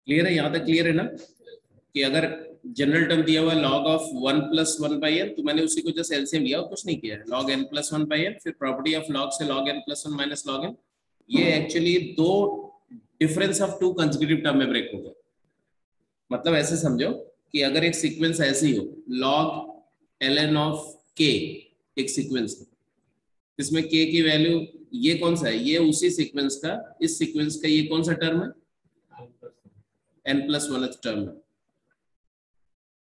Clear है? यहाँ तक क्लियर है ना कि अगर जनरल टर्म दिया हुआ लॉग ऑफ 1 + 1/n, तो मैंने उसी को जस्ट एलसीएम लिया और कुछ नहीं किया है, log n + 1/n, फिर प्रॉपर्टी ऑफ लॉग से log n + 1 - log n। ये एक्चुअली दो difference of to consecutive term में ब्रेक हो गया। मतलब ऐसे समझो कि अगर एक सीक्वेंस ऐसी हो log ln ऑफ k, एक सीक्वेंस इसमें k की वैल्यू, ये कौन सा है? ये उसी सीक्वेंस का, इस सीक्वेंस का ये कौन सा टर्म है? n + 1th टर्म है।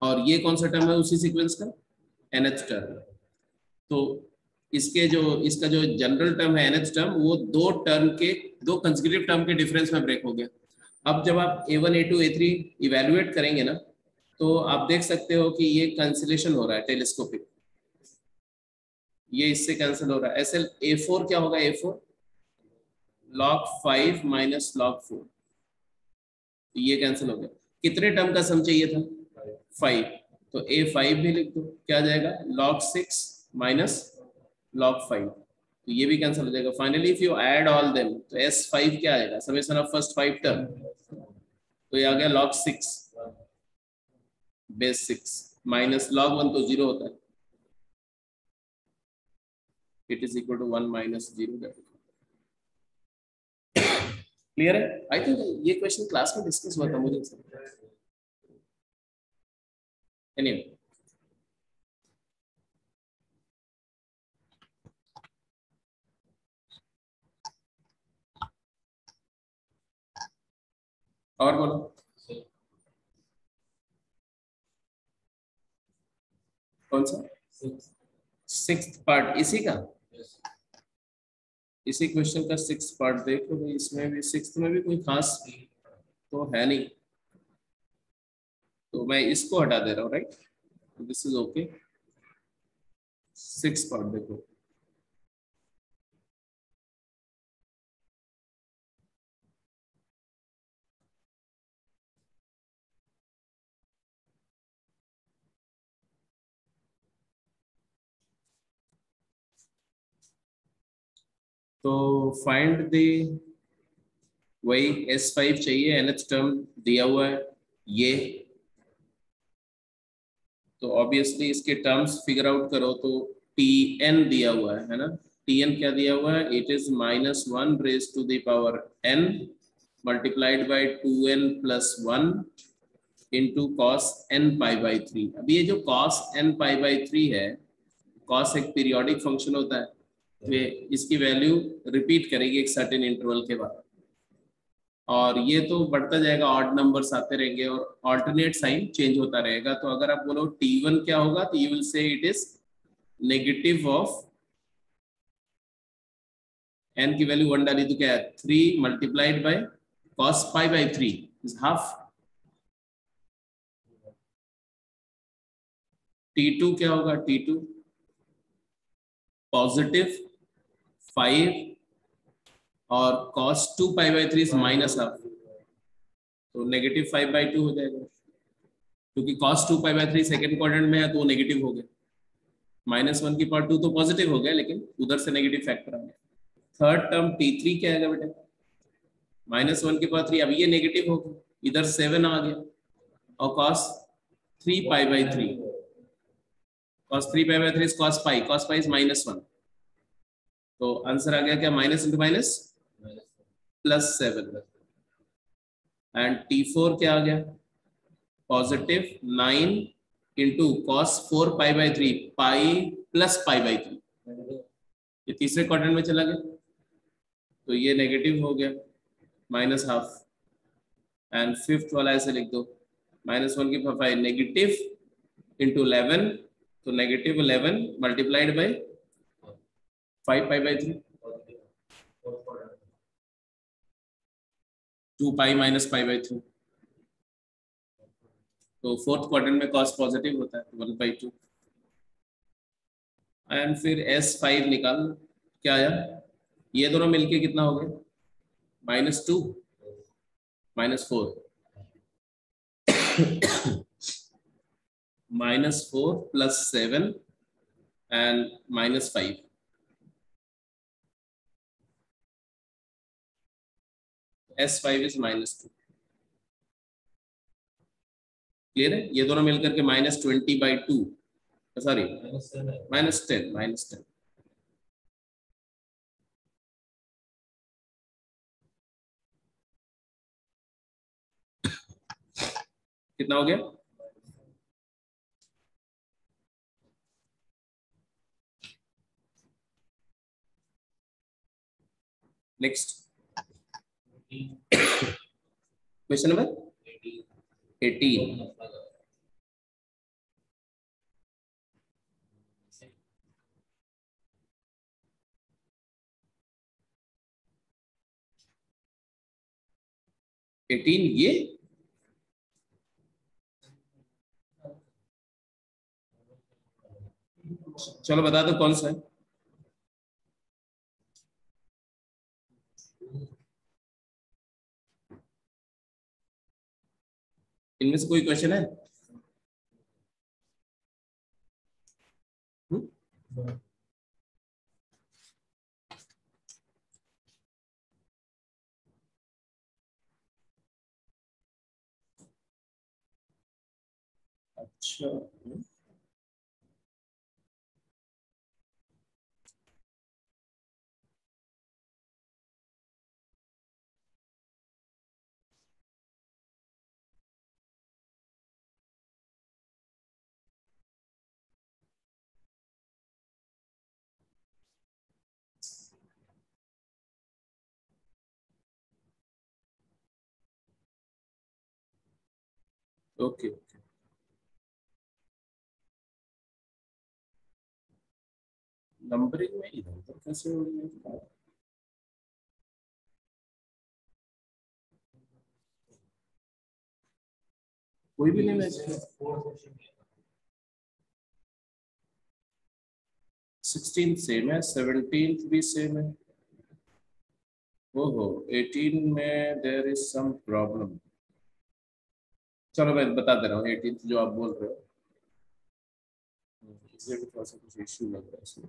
और ये कौन सा टर्म है उसी सीक्वेंस का? nth term. तो इसके जो, इसका जो जनरल टर्म है nth टर्म, वो दो टर्म के, दो कंसेक्यूटिव टर्म के डिफरेंस में ब्रेक हो गया। अब जब आप a1 a2 a3 इवेल्युएट करेंगे ना, तो आप देख सकते हो कि ये कैंसिलेशन हो रहा है टेलीस्कोपिक, ये इससे कैंसिल हो रहा है। ऐसे a4 क्या होगा? a4 log 5 - log 4, तो ये कैंसिल हो गया। कितने टर्म का सम चाहिए था? 5। तो a5 भी लिख दो, क्या आ जाएगा? log 6 - log 5, तो ये भी कैंसिल हो जाएगा। Finally if you add all them, तो s5 क्या आएगा? समेशन ऑफ फर्स्ट 5 टर्म, तो ये आ गया log 6 बेस 6 माइनस log 1, तो 0 होता है, it is equal to 1 - 0। Clear है? आई थिंक ये क्वेश्चन क्लास में डिस्कस हुआ था मुझे। एनीवे, और बोलो कौन सा? 6th पार्ट इसी का, इसी क्वेश्चन का 6th पार्ट देखो भाई। इसमें भी 6th में भी कोई खास तो है नहीं, तो मैं इसको हटा दे रहा हूँ, right? This is okay. 6th part देखो, तो फाइंड द, वही s5 चाहिए, nth टर्म दिया हुआ है ये, तो ऑब्वियसली इसके टर्म्स फिगर आउट करो। तो tn दिया हुआ है ना? tn क्या दिया हुआ है? It is -1 raised to the power n multiplied by 2n + 1 into cos n π/3। अब ये जो cos n π/3 है, cos एक पीरियोडिक फंक्शन होता है, तो इसकी वैल्यू रिपीट करेगी एक सर्टेन इंटरवल के बाद, और ये तो बढ़ता जाएगा, ऑड नंबर्स आते रहेंगे और ऑल्टरनेट साइन चेंज होता रहेगा। तो अगर आप बोलो t1 क्या होगा, तो you will say it is negative of n की वैल्यू 1 डाली तो क्या है? 3 multiplied by cos π/3 is half. t2 क्या होगा? t2 पॉजिटिव 5 और cos 2π/3 इज माइनस हाफ, तो नेगेटिव 5/2 हो जाएगा, क्योंकि cos 2π/3 सेकेंड क्वाड्रेंट में है तो वो नेगेटिव हो गया। -1 की पावर 2 तो पॉजिटिव हो गया, लेकिन उधर से नेगेटिव फैक्टर आ गया। थर्ड टर्म t3 क्या आएगा बेटा? -1 की पावर 3, अब ये नेगेटिव हो गया, इधर 7 आ गया, और cos 3π/3, cos 3π/3 is cos pi is -1, तो आंसर आ गया क्या? Minus into minus +7। And t4 क्या आ गया? Positive 9 into cos 4π/3 pi plus π/3, ये तीसरे क्वाड्रेंट में चला गया, तो ये नेगेटिव हो गया, माइनस हाफ। एंड फिफ्थ वाला ऐसे लिख दो, -1 की पावर 5 नेगेटिव इंटू 11, तो नेगेटिव 11 मल्टीप्लाइड बाई 5π/3, 2π - π/3, तो फोर्थ क्वाड्रेंट में cos पॉजिटिव होता है, 1/2। एंड फिर s5 निकाल, क्या आया? ये दोनों मिलके कितना हो गया? -2 -4, -4 + 7 एंड -5, s5 इज -2। क्लियर है? ये दोनों मिलकर के -20/2, सॉरी -10 कितना हो गया? Next question number 18। ये चलो बता दो कौन सा है। इनमें से कोई क्वेश्चन है? अच्छा ओके ओके। नंबरिंग में इधर उधर कैसे हो रही है? कोई भी नहीं मैच है। 16 सेम है, 17 भी सेम है। ओहो 18 में देयर इज सम प्रॉब्लम। चलो मैं बता दे रहा हूँ 18 जो आप बोल रहे हो, इसमें भी थोड़ा सा कुछ इश्यू लग रहा है इसमें।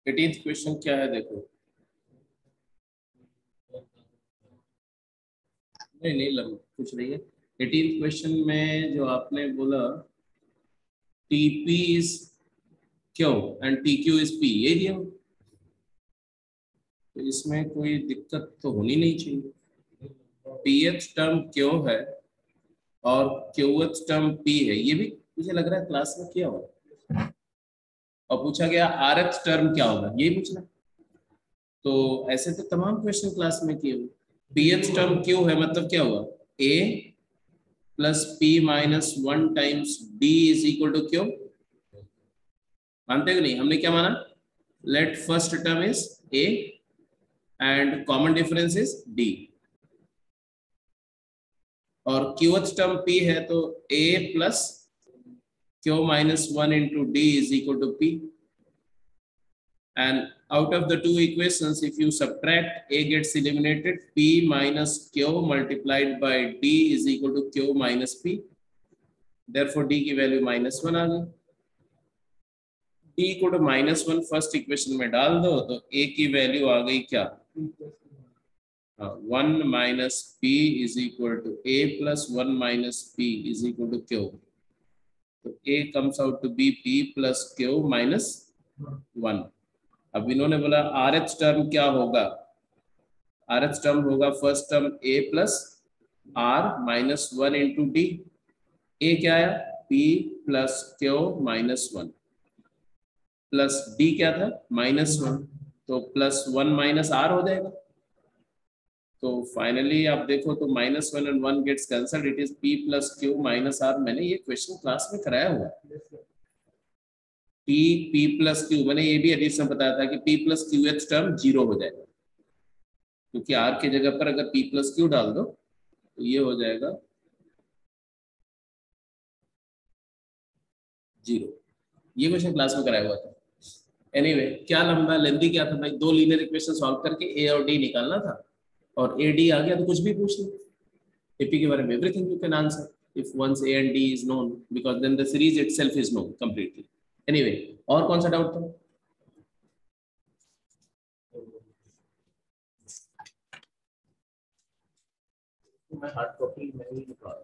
18th क्वेश्चन क्या है देखो। नहीं नहीं लग कुछ नहीं है। 18th क्वेश्चन में जो आपने बोला TP is Q and TQ is P, ये दिया। तो इसमें कोई दिक्कत तो होनी नहीं चाहिए। PH टर्म Q है और QH टर्म P है, ये भी मुझे लग रहा है क्लास में किया होगा। और पूछा गया RH टर्म क्या होगा, यही पूछना। तो ऐसे तो तमाम क्वेश्चन क्लास में किए हुए। PH टर्म Q है मतलब क्या हुआ, A plus P minus 1 times D is equal to Q। मानते हो नहीं? हमने क्या माना, let first term is A and common difference is D, और QH टर्म P है तो A plus Q minus 1 into D is equal to P, and out of the two equations if you subtract A gets eliminated, P minus Q multiplied by D is equal to Q minus P, therefore D की value -1 आ गई। D को तो -1 first equation में डाल दो तो A की value आ गई क्या, 1 minus P is equal to A plus 1 minus P is equal to Q, तो A comes out to be P plus Q minus 1। अब इन्होंने बोला RH टर्म क्या होगा, RH टर्म होगा first term A plus R minus 1 into D. A क्या आया, P plus Q minus 1 plus D क्या था -1, तो +1 माइनस R हो जाएगा। तो फाइनली आप देखो तो -1 and 1 gets cancelled, it is P plus Q minus R। मैंने ये क्वेश्चन क्लास में कराया हुआ है। P प्लस Q, मैंने ये भी एडिशन बताया था कि P प्लस QH टर्म 0 हो जाएगा, क्योंकि R की जगह पर अगर P प्लस Q डाल दो तो ये हो जाएगा 0। ये क्वेश्चन क्लास में कराया हुआ था। एनीवे क्या लंबा लेंथी क्या था भाई, दो लीनियर इक्वेशन सॉल्व करके A और D निकालना था, और A D आ गया तो कुछ भी पूछ लो। AP के बारे में everything you can answer if once A and D is known, because then the series itself is known completely. Anyway और कौन सा डाउट था? मैं हार्ड कॉपी में ही लिखा रहा हूं।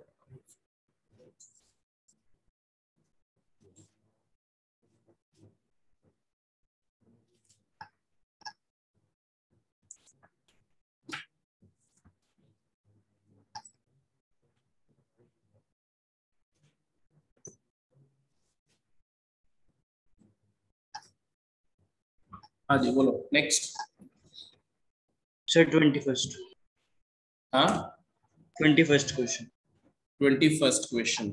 हाँ जी बोलो नेक्स्ट। Sir 21st। हाँ 21st question. 21st question.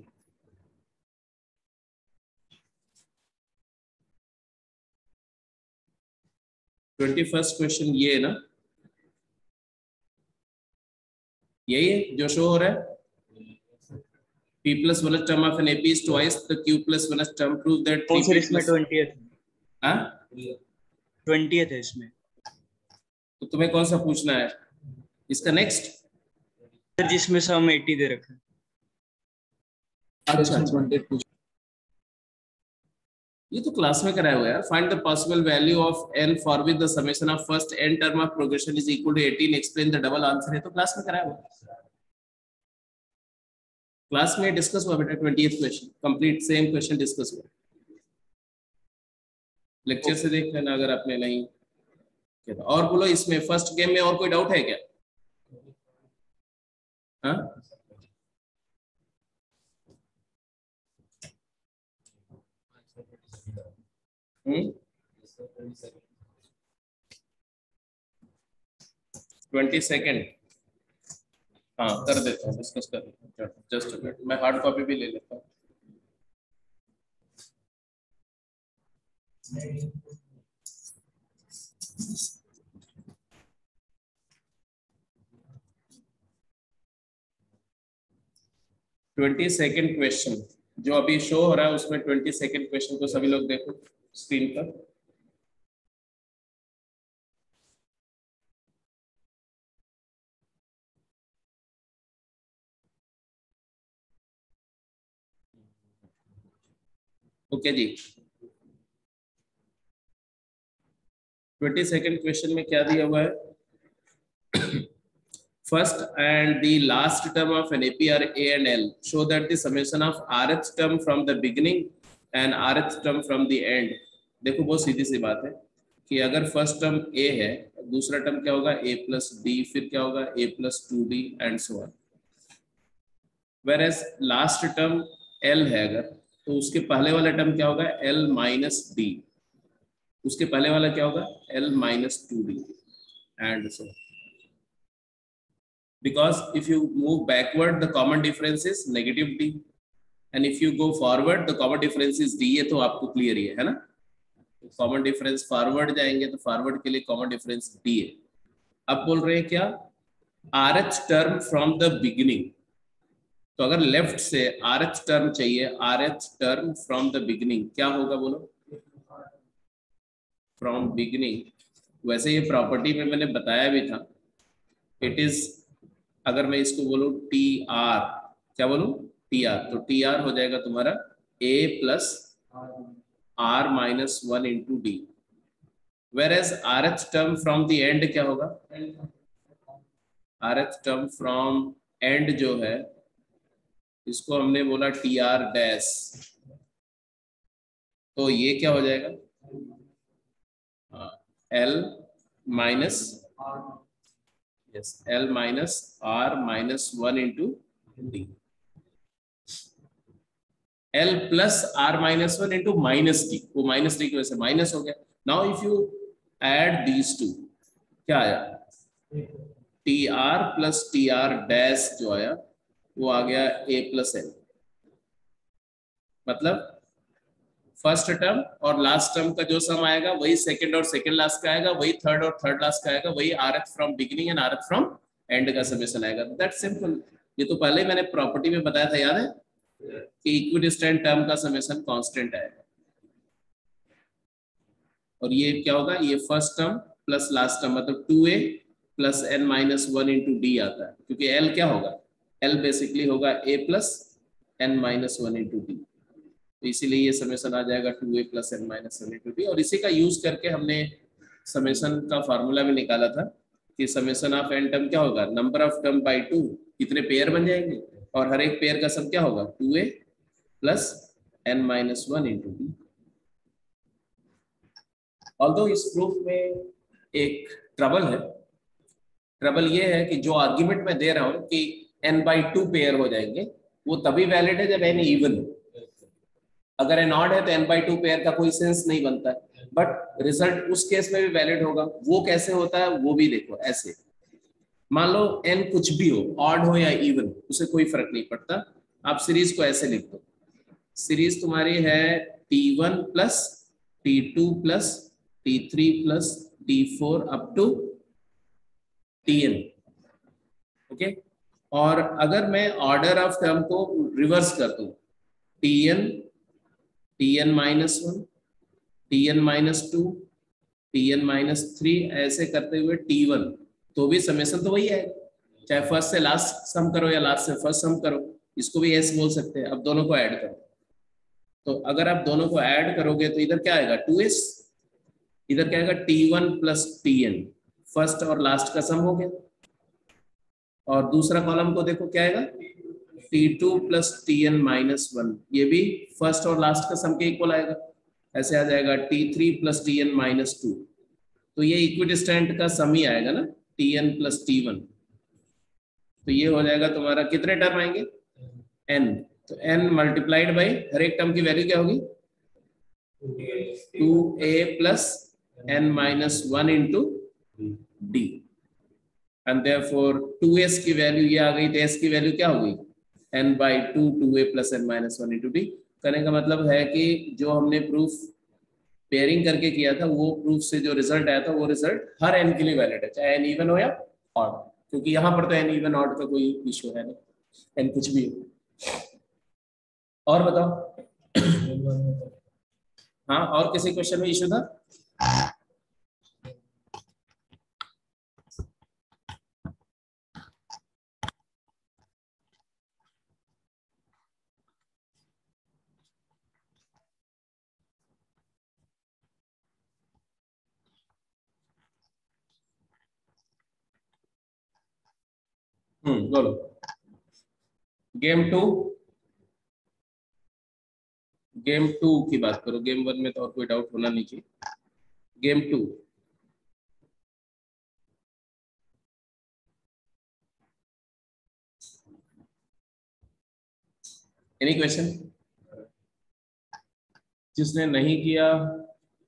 Question ये है ना, यही है जो शो हो रहा है। P plus 1st term of an AP is twice the Q plus 1st term. Prove that 3P sir इसमें plus 20th हाँ 20th है इसमें। तो तुम्हें कौन सा पूछना है इसका नेक्स्ट? सर जिसमें सम 80 दे रखा है। अच्छा ये तो क्लास में कराया हुआ है यार। Find the possible value of n for which the summation of first n term of progression is equal to 18 explain the double answer है, तो क्लास में कराया हुआ है। क्लास में डिस्कस हुआ बेटा 20th question complete same question discuss हुआ। लेक्चर से देख लेना अगर आपने नहीं किया तो। और बोलो इसमें फर्स्ट गेम में और कोई डाउट है क्या? हाँ 22nd हाँ कर देता हूँ, डिस्कस कर लेते हैं। जस्ट अ मिनट मैं हार्ड कॉपी भी ले लेता हूँ। ट्वेंटी सेकेंड क्वेश्चन जो अभी शो हो रहा है उसमें 22nd क्वेश्चन को सभी लोग देखो स्क्रीन पर। ओके जी 22nd क्वेश्चन में क्या दिया हुआ है? First and the last term of an AP are A and L. Show that the summation of rth term from the beginning and rth term from the end. देखो बहुत सीधी सी बात है कि अगर फर्स्ट टर्म A है दूसरा term क्या होगा A plus D, फिर क्या होगा A plus 2D and so on. Whereas last term L है अगर तो उसके पहले वाला टर्म क्या होगा L minus D, उसके पहले वाला क्या होगा L minus 2D and so on. Because if you move backward the common difference is negative D and if you go forward the common difference is D। ये तो आपको क्लियर ही है ना? कॉमन डिफरेंस फॉरवर्ड जाएंगे तो forward के लिए common difference D है। अब बोल रहे हैं क्या rth term from the beginning, तो अगर लेफ्ट से rth टर्म चाहिए rth term from the beginning क्या होगा बोलो? From beginning. वैसे ये प्रॉपर्टी में मैंने बताया भी था इट इज, अगर मैं इसको बोलूं टी आर, क्या बोलूं टी आर, तो टी आर हो जाएगा तुम्हारा a plus r minus 1 into d. Where as rth term from the end क्या होगा? Rth term from end जो है इसको हमने बोला टी आर डैश, तो ये क्या हो जाएगा L minus yes L minus R minus 1 into D, L plus R minus 1 into minus D, वो minus D की वजह से minus हो गया। Now if you add these two क्या आया TR plus TR dash जो आया वो आ गया A plus L, मतलब फर्स्ट टर्म और लास्ट टर्म का जो सम आएगा वही सेकंड और सेकंड लास्ट का आएगा, वही थर्ड और थर्ड लास्ट का आएगा, वही rth from beginning and rth from and का समेशन आएगा। That simple. ये तो पहले मैंने प्रॉपर्टी में बताया था, याद है कि इक्विडिस्टेंट टर्म का समेशन कांस्टेंट आएगा। और ये क्या होगा ये first term plus last term मतलब 2a plus n minus 1 into D आता है, क्योंकि l क्या होगा L बेसिकली होगा a plus n minus 1 into D. तो इसीलिए ये समेशन आ जाएगा 2a plus n minus 1 into D. और इसी का यूज करके हमने समेशन का फार्मूला भी निकाला था कि समेशन ऑफ n टर्म क्या होगा, नंबर ऑफ टर्म बाई 2, कितने पेयर बन जाएंगे, और हर एक पेयर का सब क्या होगा 2a plus n minus 1 into D. Although इस प्रूफ में एक ट्रबल है। ट्रबल ये है कि जो आर्ग्यूमेंट मैं दे रहा हूं कि n/2 पेयर हो जाएंगे, वो तभी वैलिड है जब n इवन हो। अगर n ऑड है तो n/2 पेयर का कोई सेंस नहीं बनता है, बट रिजल्ट उस केस में भी वैलिड होगा। वो कैसे होता है वो भी देखो। ऐसे मान लो n कुछ भी हो, ऑड हो या इवन, उसे कोई फर्क नहीं पड़ता। आप सीरीज को ऐसे लिख दो, सीरीज तुम्हारी है t1 plus t2 plus t3 plus t4 up to tn। Okay, और अगर मैं ऑर्डर ऑफ टर्म को रिवर्स कर दूं, tn minus 1, tn minus 2, tn minus 3, ऐसे करते हुए t1, तो भी समेशन तो वही है, चाहे फर्स्ट से लास्ट सम करो या लास्ट से फर्स्ट सम करो। इसको भी ऐसे बोल सकते हैं। अब दोनों को ऐड करो, तो अगर आप दोनों को ऐड करोगे तो इधर क्या आएगा 2s, इधर क्या आएगा t1 प्लस tn, फर्स्ट और लास्ट का सम हो गया। और दूसरा कॉलम को देखो क्या आएगा t2 प्लस tn माइनस 1, ये भी फर्स्ट और लास्ट का सम के इक्वल आएगा। ऐसे आ जाएगा t3 प्लस tn माइनस 2, तो ये इक्विडिस्टेंट का सम ही आएगा ना, tn प्लस t1। तो ये हो जाएगा तुम्हारा, कितने टर्म आएंगे n, तो n मल्टीप्लाइड बाई हर एक टर्म की वैल्यू क्या होगी 2a plus n minus 1 into D. And therefore 2s की वैल्यू ये आ गई, तो s की वैल्यू क्या होगी n/2 2a plus n minus 1 into D. करने का मतलब है कि जो हमने प्रूफ पेयरिंग करके किया था, वो प्रूफ से जो रिजल्ट आया था वो रिजल्ट हर n के लिए वैलिड है, चाहे n इवन हो या ऑड, क्योंकि यहाँ पर तो n इवन ऑड का कोई इश्यू है नहीं, n कुछ भी हो। और बताओ हाँ, और किसी क्वेश्चन में इश्यू था? बोलो। गेम टू की बात करो, गेम 1 में तो और कोई डाउट होना नहीं चाहिए। Game 2 any question? जिसने नहीं किया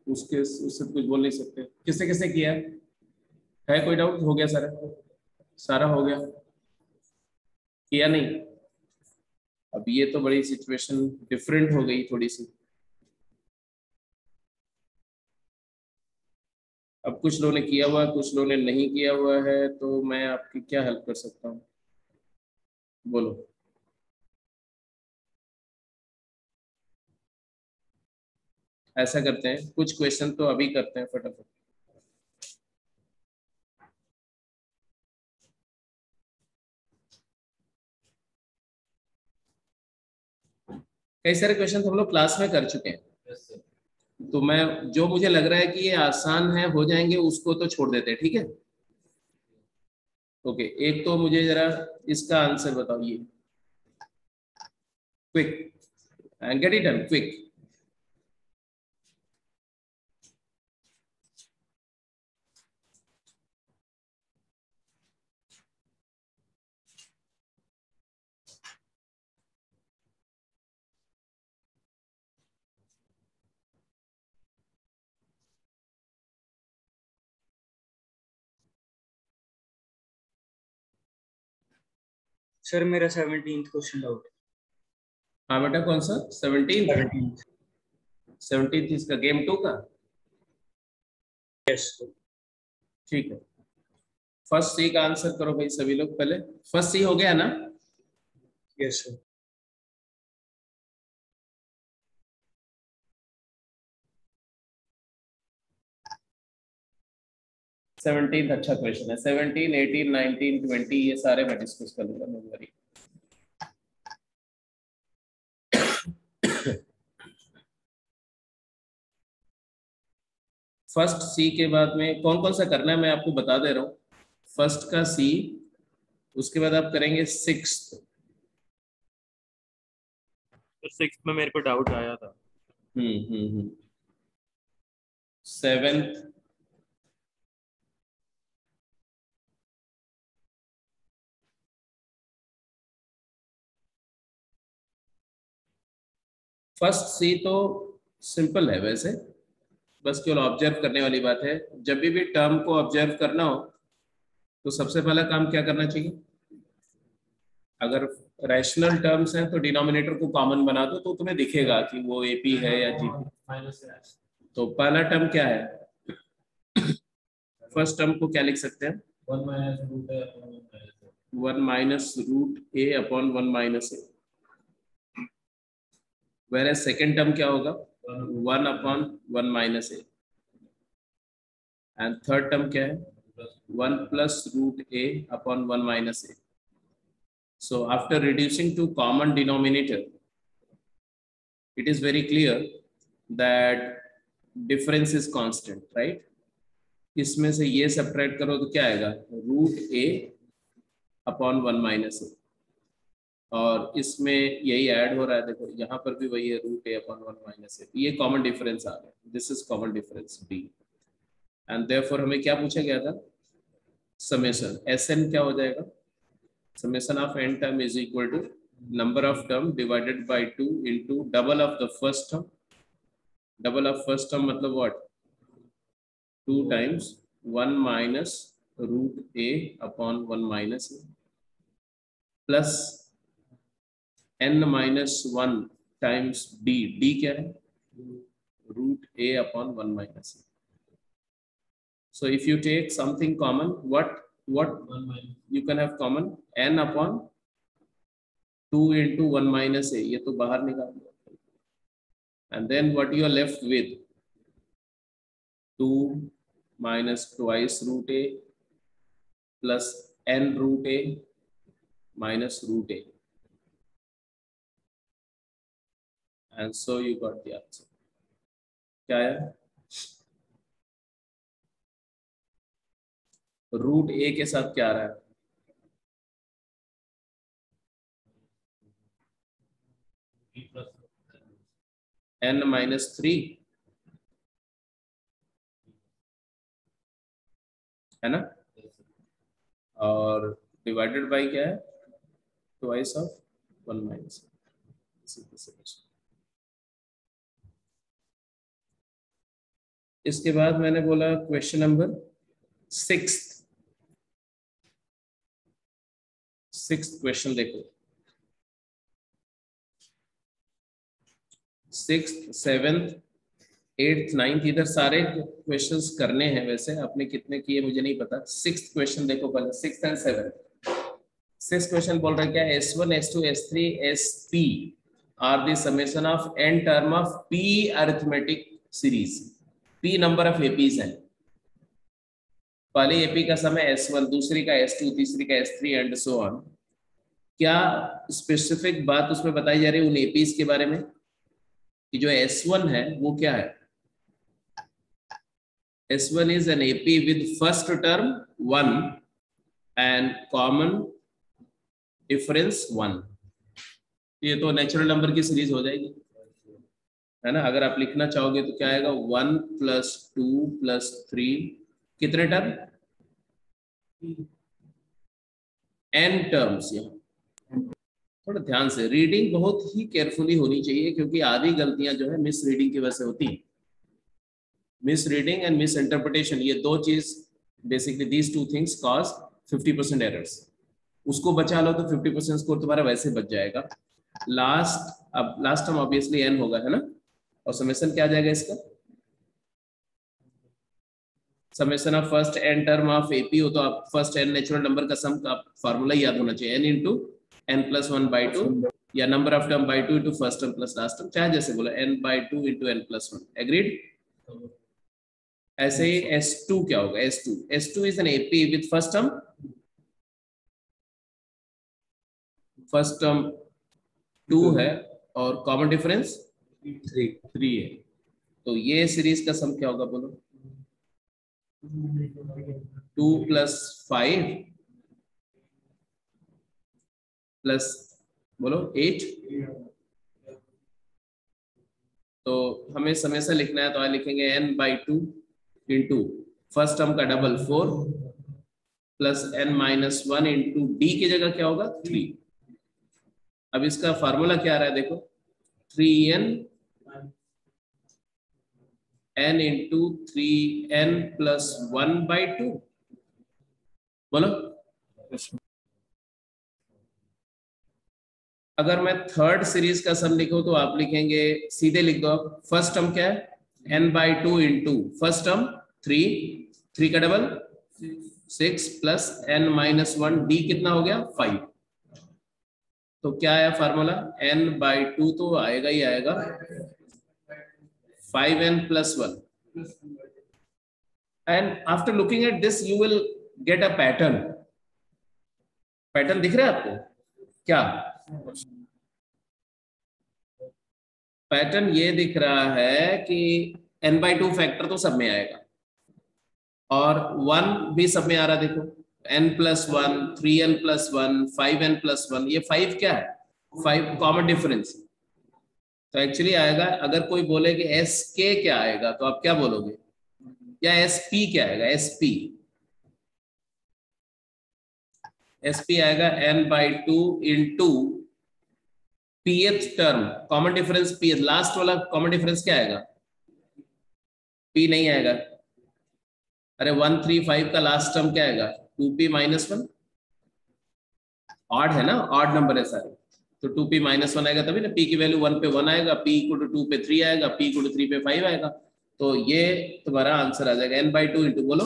उससे कुछ बोल नहीं सकते। किसने किसने किया है, कोई डाउट? हो गया सारा? सारा हो गया, किया नहीं? अब ये तो बड़ी सिचुएशन डिफरेंट हो गई थोड़ी सी। अब कुछ लोगों ने किया हुआ है, कुछ लोगों ने नहीं किया हुआ है, तो मैं आपकी क्या हेल्प कर सकता हूँ, बोलो। ऐसा करते हैं, कुछ क्वेश्चन तो अभी करते हैं फटाफट। कई सारे क्वेश्चन हम लोग क्लास में कर चुके हैं, तो मैं जो मुझे लग रहा है कि ये आसान है, हो जाएंगे, उसको तो छोड़ देते हैं, ठीक है? ओके, एक तो मुझे जरा इसका आंसर बताओ, ये quick and get it done quick. Sir मेरा 17th क्वेश्चन डाउट। हाँ बेटा, कौन सा 17th? 17th इसका गेम 2 का? यस ठीक है, फर्स्ट सी का आंसर करो भाई सभी लोग पहले। फर्स्ट सी हो गया ना? Yes sir. सेवनटीन अच्छा क्वेश्चन है। 17, 18, 19, 20 ये सारे मैं डिस्कस कर लूंगा, नो वरी। फर्स्ट सी के बाद में कौन कौन सा करना है मैं आपको बता दे रहा हूँ। फर्स्ट का सी, उसके बाद आप करेंगे सिक्स्थ। तो सिक्स्थ में मेरे को डाउट आया था। सेवेंथ, फर्स्ट सी तो सिंपल है वैसे, बस केवल ऑब्जर्व करने वाली बात है। जब भी टर्म को ऑब्जर्व करना हो तो सबसे पहला काम क्या करना चाहिए, अगर रैशनल टर्म्स हैं तो डिनोमिनेटर को कॉमन बना दो तो तुम्हें दिखेगा कि वो एपी है या जीपी। तो पहला टर्म क्या है, फर्स्ट टर्म को क्या लिख सकते हैं, 1 minus root A upon 1 minus A. Where second term क्या होगा, 1 upon 1 minus A. And third term क्या है, 1 plus root A upon 1 minus A. So after reducing to common denominator, it is very clear that difference is constant, right? इसमें से ये subtract करो तो क्या आएगा, रूट ए अपॉन 1 माइनस ए। और इसमें यही ऐड हो रहा है, देखो यहाँ पर भी वही है, root A upon 1 minus A. ये कॉमन डिफरेंस आ गया, this is common difference B. And therefore हमें क्या पूछा गया था, समेशन एस एन क्या हो जाएगा, summation of n term is equal to number of term divided by 2 into double of the first term. Double of first term मतलब what, 2 times 1 minus root a upon 1 minus a plus n minus 1 times d. d क्या है, root a upon 1 minus a. So if you take something common, what you can have common, n upon 2 into 1 minus a, ये तो बाहर निकाल दो। And then what you are left with, 2 minus twice root a plus n root a minus root a, and so you got the answer. क्या है, root ए के साथ क्या आ रहा है, n माइनस 3 है ना, और डिवाइडेड बाय क्या है, ट्वाइस ऑफ 1 माइनस। इसके बाद मैंने बोला क्वेश्चन नंबर 6th क्वेश्चन देखो, 6th 7th 8th 9th, इधर सारे क्वेश्चंस करने हैं। वैसे आपने कितने किए मुझे नहीं पता। 6th क्वेश्चन देखो पहले, 6th and 7th। 6th question बोल रहा है क्या, S1 S2 S3 SP are the summation of n term of P arithmetic series. P number of APs हैं, पहले एपी का सम है S1, दूसरी का S2, तीसरी का S3 एंड सो ऑन। क्या स्पेसिफिक बात उसमें बताई जा रही है उन एपीज के बारे में, कि जो S1 है वो क्या है, S1 is an AP with first term 1 and common difference 1। ये तो नेचुरल नंबर की सीरीज हो जाएगी, है ना। अगर आप लिखना चाहोगे तो क्या आएगा, 1 प्लस 2 प्लस 3, कितने टर्म, n टर्म्स। यहाँ थोड़ा ध्यान से रीडिंग बहुत ही केयरफुली होनी चाहिए, क्योंकि आधी गलतियां जो है मिस रीडिंग की वजह से होती है। Miss reading and miss interpretation, ये दो चीज basically, these two things cause 50% errors. उसको बचा लो तो 50% स्कोर तुम्हारा वैसे बच जाएगा। लास्ट टर्म ऑब्वियसली n होगा, है ना। और समेशन क्या आ जाएगा इसका, summation of first n term of AP हो तो आप फर्स्ट n नेचुरल नंबर का सम का फार्मूला याद होना चाहिए, n into n plus 1 by 2 या number of term by 2 into first term plus last term, चाहे जैसे बोला, n by 2 into n plus 1। Agreed. ऐसे ही S2 क्या होगा, S2 is an AP with first term 2 है और कॉमन डिफरेंस 3 है। तो ये सीरीज का सम क्या होगा बोलो, 2 + 5 प्लस बोलो 8। तो हमें समेसन लिखना है तो आज लिखेंगे n/2 इंटू फर्स्ट टर्म का double 4 plus n-1 into D की जगह क्या होगा 3। अब इसका फार्मूला क्या आ रहा है देखो 3n n into 3n plus 1/2 बोलो। अगर मैं थर्ड सीरीज का सम लिखूं तो आप लिखेंगे सीधे लिख दो आप फर्स्ट टर्म क्या है n/2 इंटू फर्स्ट टर्म 3 का डबल 6 प्लस n-1 डी कितना हो गया 5। तो क्या आया फार्मूला n/2 तो आएगा ही आएगा 5n + 1 and after looking at this you will get a pattern। Pattern दिख रहा है आपको क्या? पैटर्न ये दिख रहा है कि n/2 फैक्टर तो सब में आएगा और 1 भी सब में आ रहा है। देखो n+1 3n+1 5n+1 ये 5 क्या है 5 कॉमन डिफरेंस। तो एक्चुअली आएगा अगर कोई बोले कि sk क्या आएगा तो आप क्या बोलोगे या sp क्या आएगा sp आएगा n/2 into pth term common difference pth last वाला कॉमन डिफरेंस क्या आएगा p नहीं आएगा। अरे 1 3 5 का लास्ट टर्म क्या आएगा 2p-1 ऑड है ना ऑड नंबर है सारे तो 2p-1 आएगा तभी ना p की वैल्यू 1 पे 1 आएगा p = 2 पे 3 आएगा p = 3 पे 5 आएगा। तो ये तुम्हारा आंसर आ जाएगा n/2 इंटू बोलो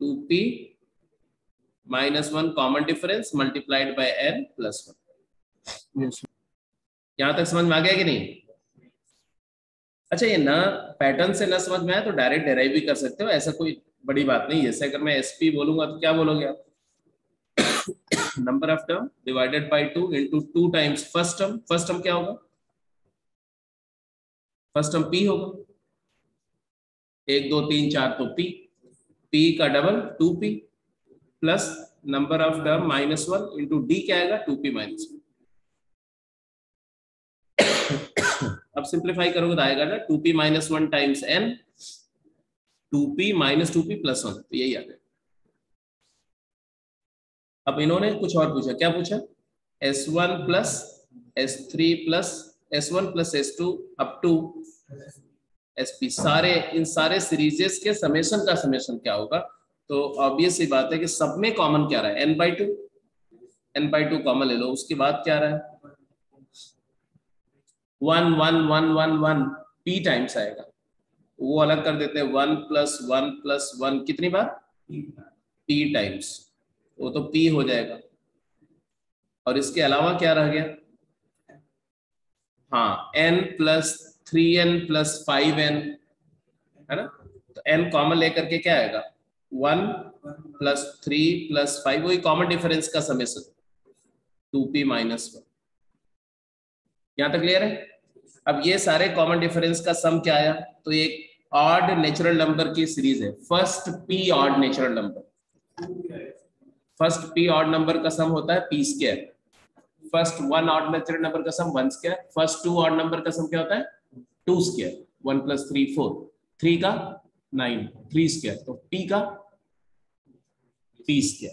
2p-1 common difference multiplied by n+1। यहां तक समझ में आ गया कि नहीं? अच्छा ये ना पैटर्न से ना समझ में आया तो डायरेक्ट डेराइव भी कर सकते हो ऐसा कोई बड़ी बात नहीं है। जैसे अगर मैं sp बोलूंगा तो क्या बोलोगे आप number of term divided by 2 into 2 times first term क्या होगा फर्स्ट टर्म p होगा 1 2 3 4 तो p का double 2p plus number of term -1 into D क्या आएगा 2p-1। अब सिंप्लीफाई करोगे तो आएगा ना 2p-1 times n 2p - 2p + 1 तो यही आ गया। अब इन्होंने कुछ और पूछा क्या पूछा s1 plus s3 plus s1 plus s2 up to sp सारे इन सारे सीरीजेस के समेशन का समेशन क्या होगा। तो ऑब्वियस सी बात है कि सब में कॉमन क्या रहा है n/2 कॉमन ले लो उसके बाद क्या रहा है 1 1 1 1 1 p टाइम्स आएगा वो अलग कर देते हैं 1 + 1 + 1 कितनी बार p टाइम्स वो तो p हो जाएगा और इसके अलावा क्या रह गया हाँ n + 3n + 5n है ना। तो n कॉमन लेकर के क्या आएगा 1 + 3 + 5 वही कॉमन डिफरेंस का समेशन 2p-1। यहां तक क्लियर है? अब ये सारे कॉमन डिफरेंस का सम क्या आया तो एक ऑड नेचुरल नंबर की सीरीज है first p odd natural number first p odd number का सम होता है p²। First 1 odd natural number का सम 1²। फर्स्ट 2 ऑड नंबर का सम क्या होता है 2²। 1 + 3 4 3 का 9 3² तो p का p²।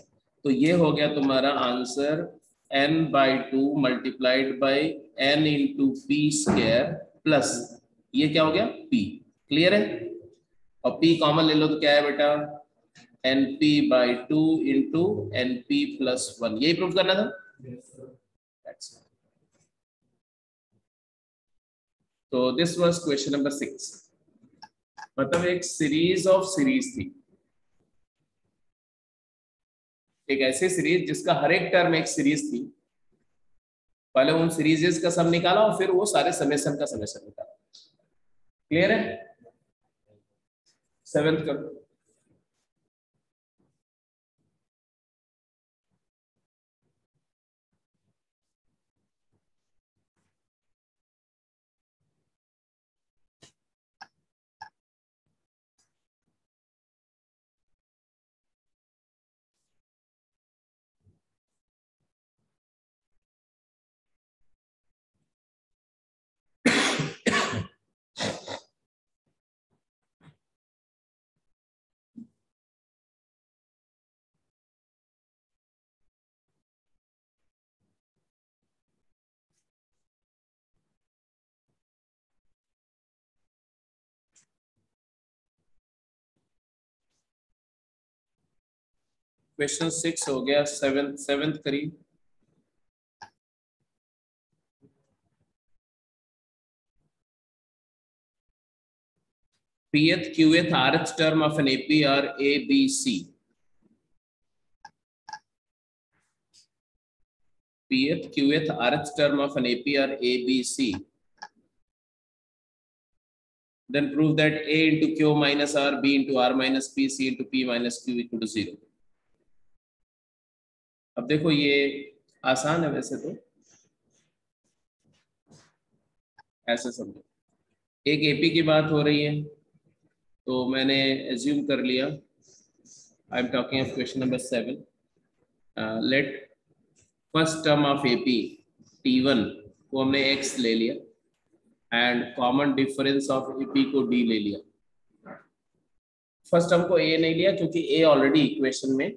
तो ये हो गया तुम्हारा answer n/2 multiplied by n into p² plus ये क्या हो गया p। क्लियर है? और p कॉमन ले लो तो क्या है बेटा np/2 इंटू np+1 यही प्रूव करना था। तो दिस वाज क्वेश्चन नंबर 6। मतलब एक सीरीज ऑफ सीरीज थी एक ऐसी सीरीज जिसका हर एक टर्म एक सीरीज थी। पहले उन सीरीजेस का सम निकाला और फिर वो सारे समेशन का समेशन निकाला। क्लियर है? 7th करो। क्वेश्चन 6 हो गया, सेवेंथ करिए। Pth, qth, rth term of an AP are A, B, C. Pth, qth, rth term of an AP are A, B, C. Then prove that A into Q minus R, B into R minus P, C into P minus Q equal to 0. अब देखो ये आसान है वैसे तो, ऐसे समझो। एक एपी की बात हो रही है तो मैंने एज्यूम कर लिया, I am talking of question number 7। Late first term of AP T1 को हमने x ले लिया and common difference of AP को d ले लिया। फर्स्ट टर्म को a नहीं लिया क्योंकि a ऑलरेडी इक्वेशन में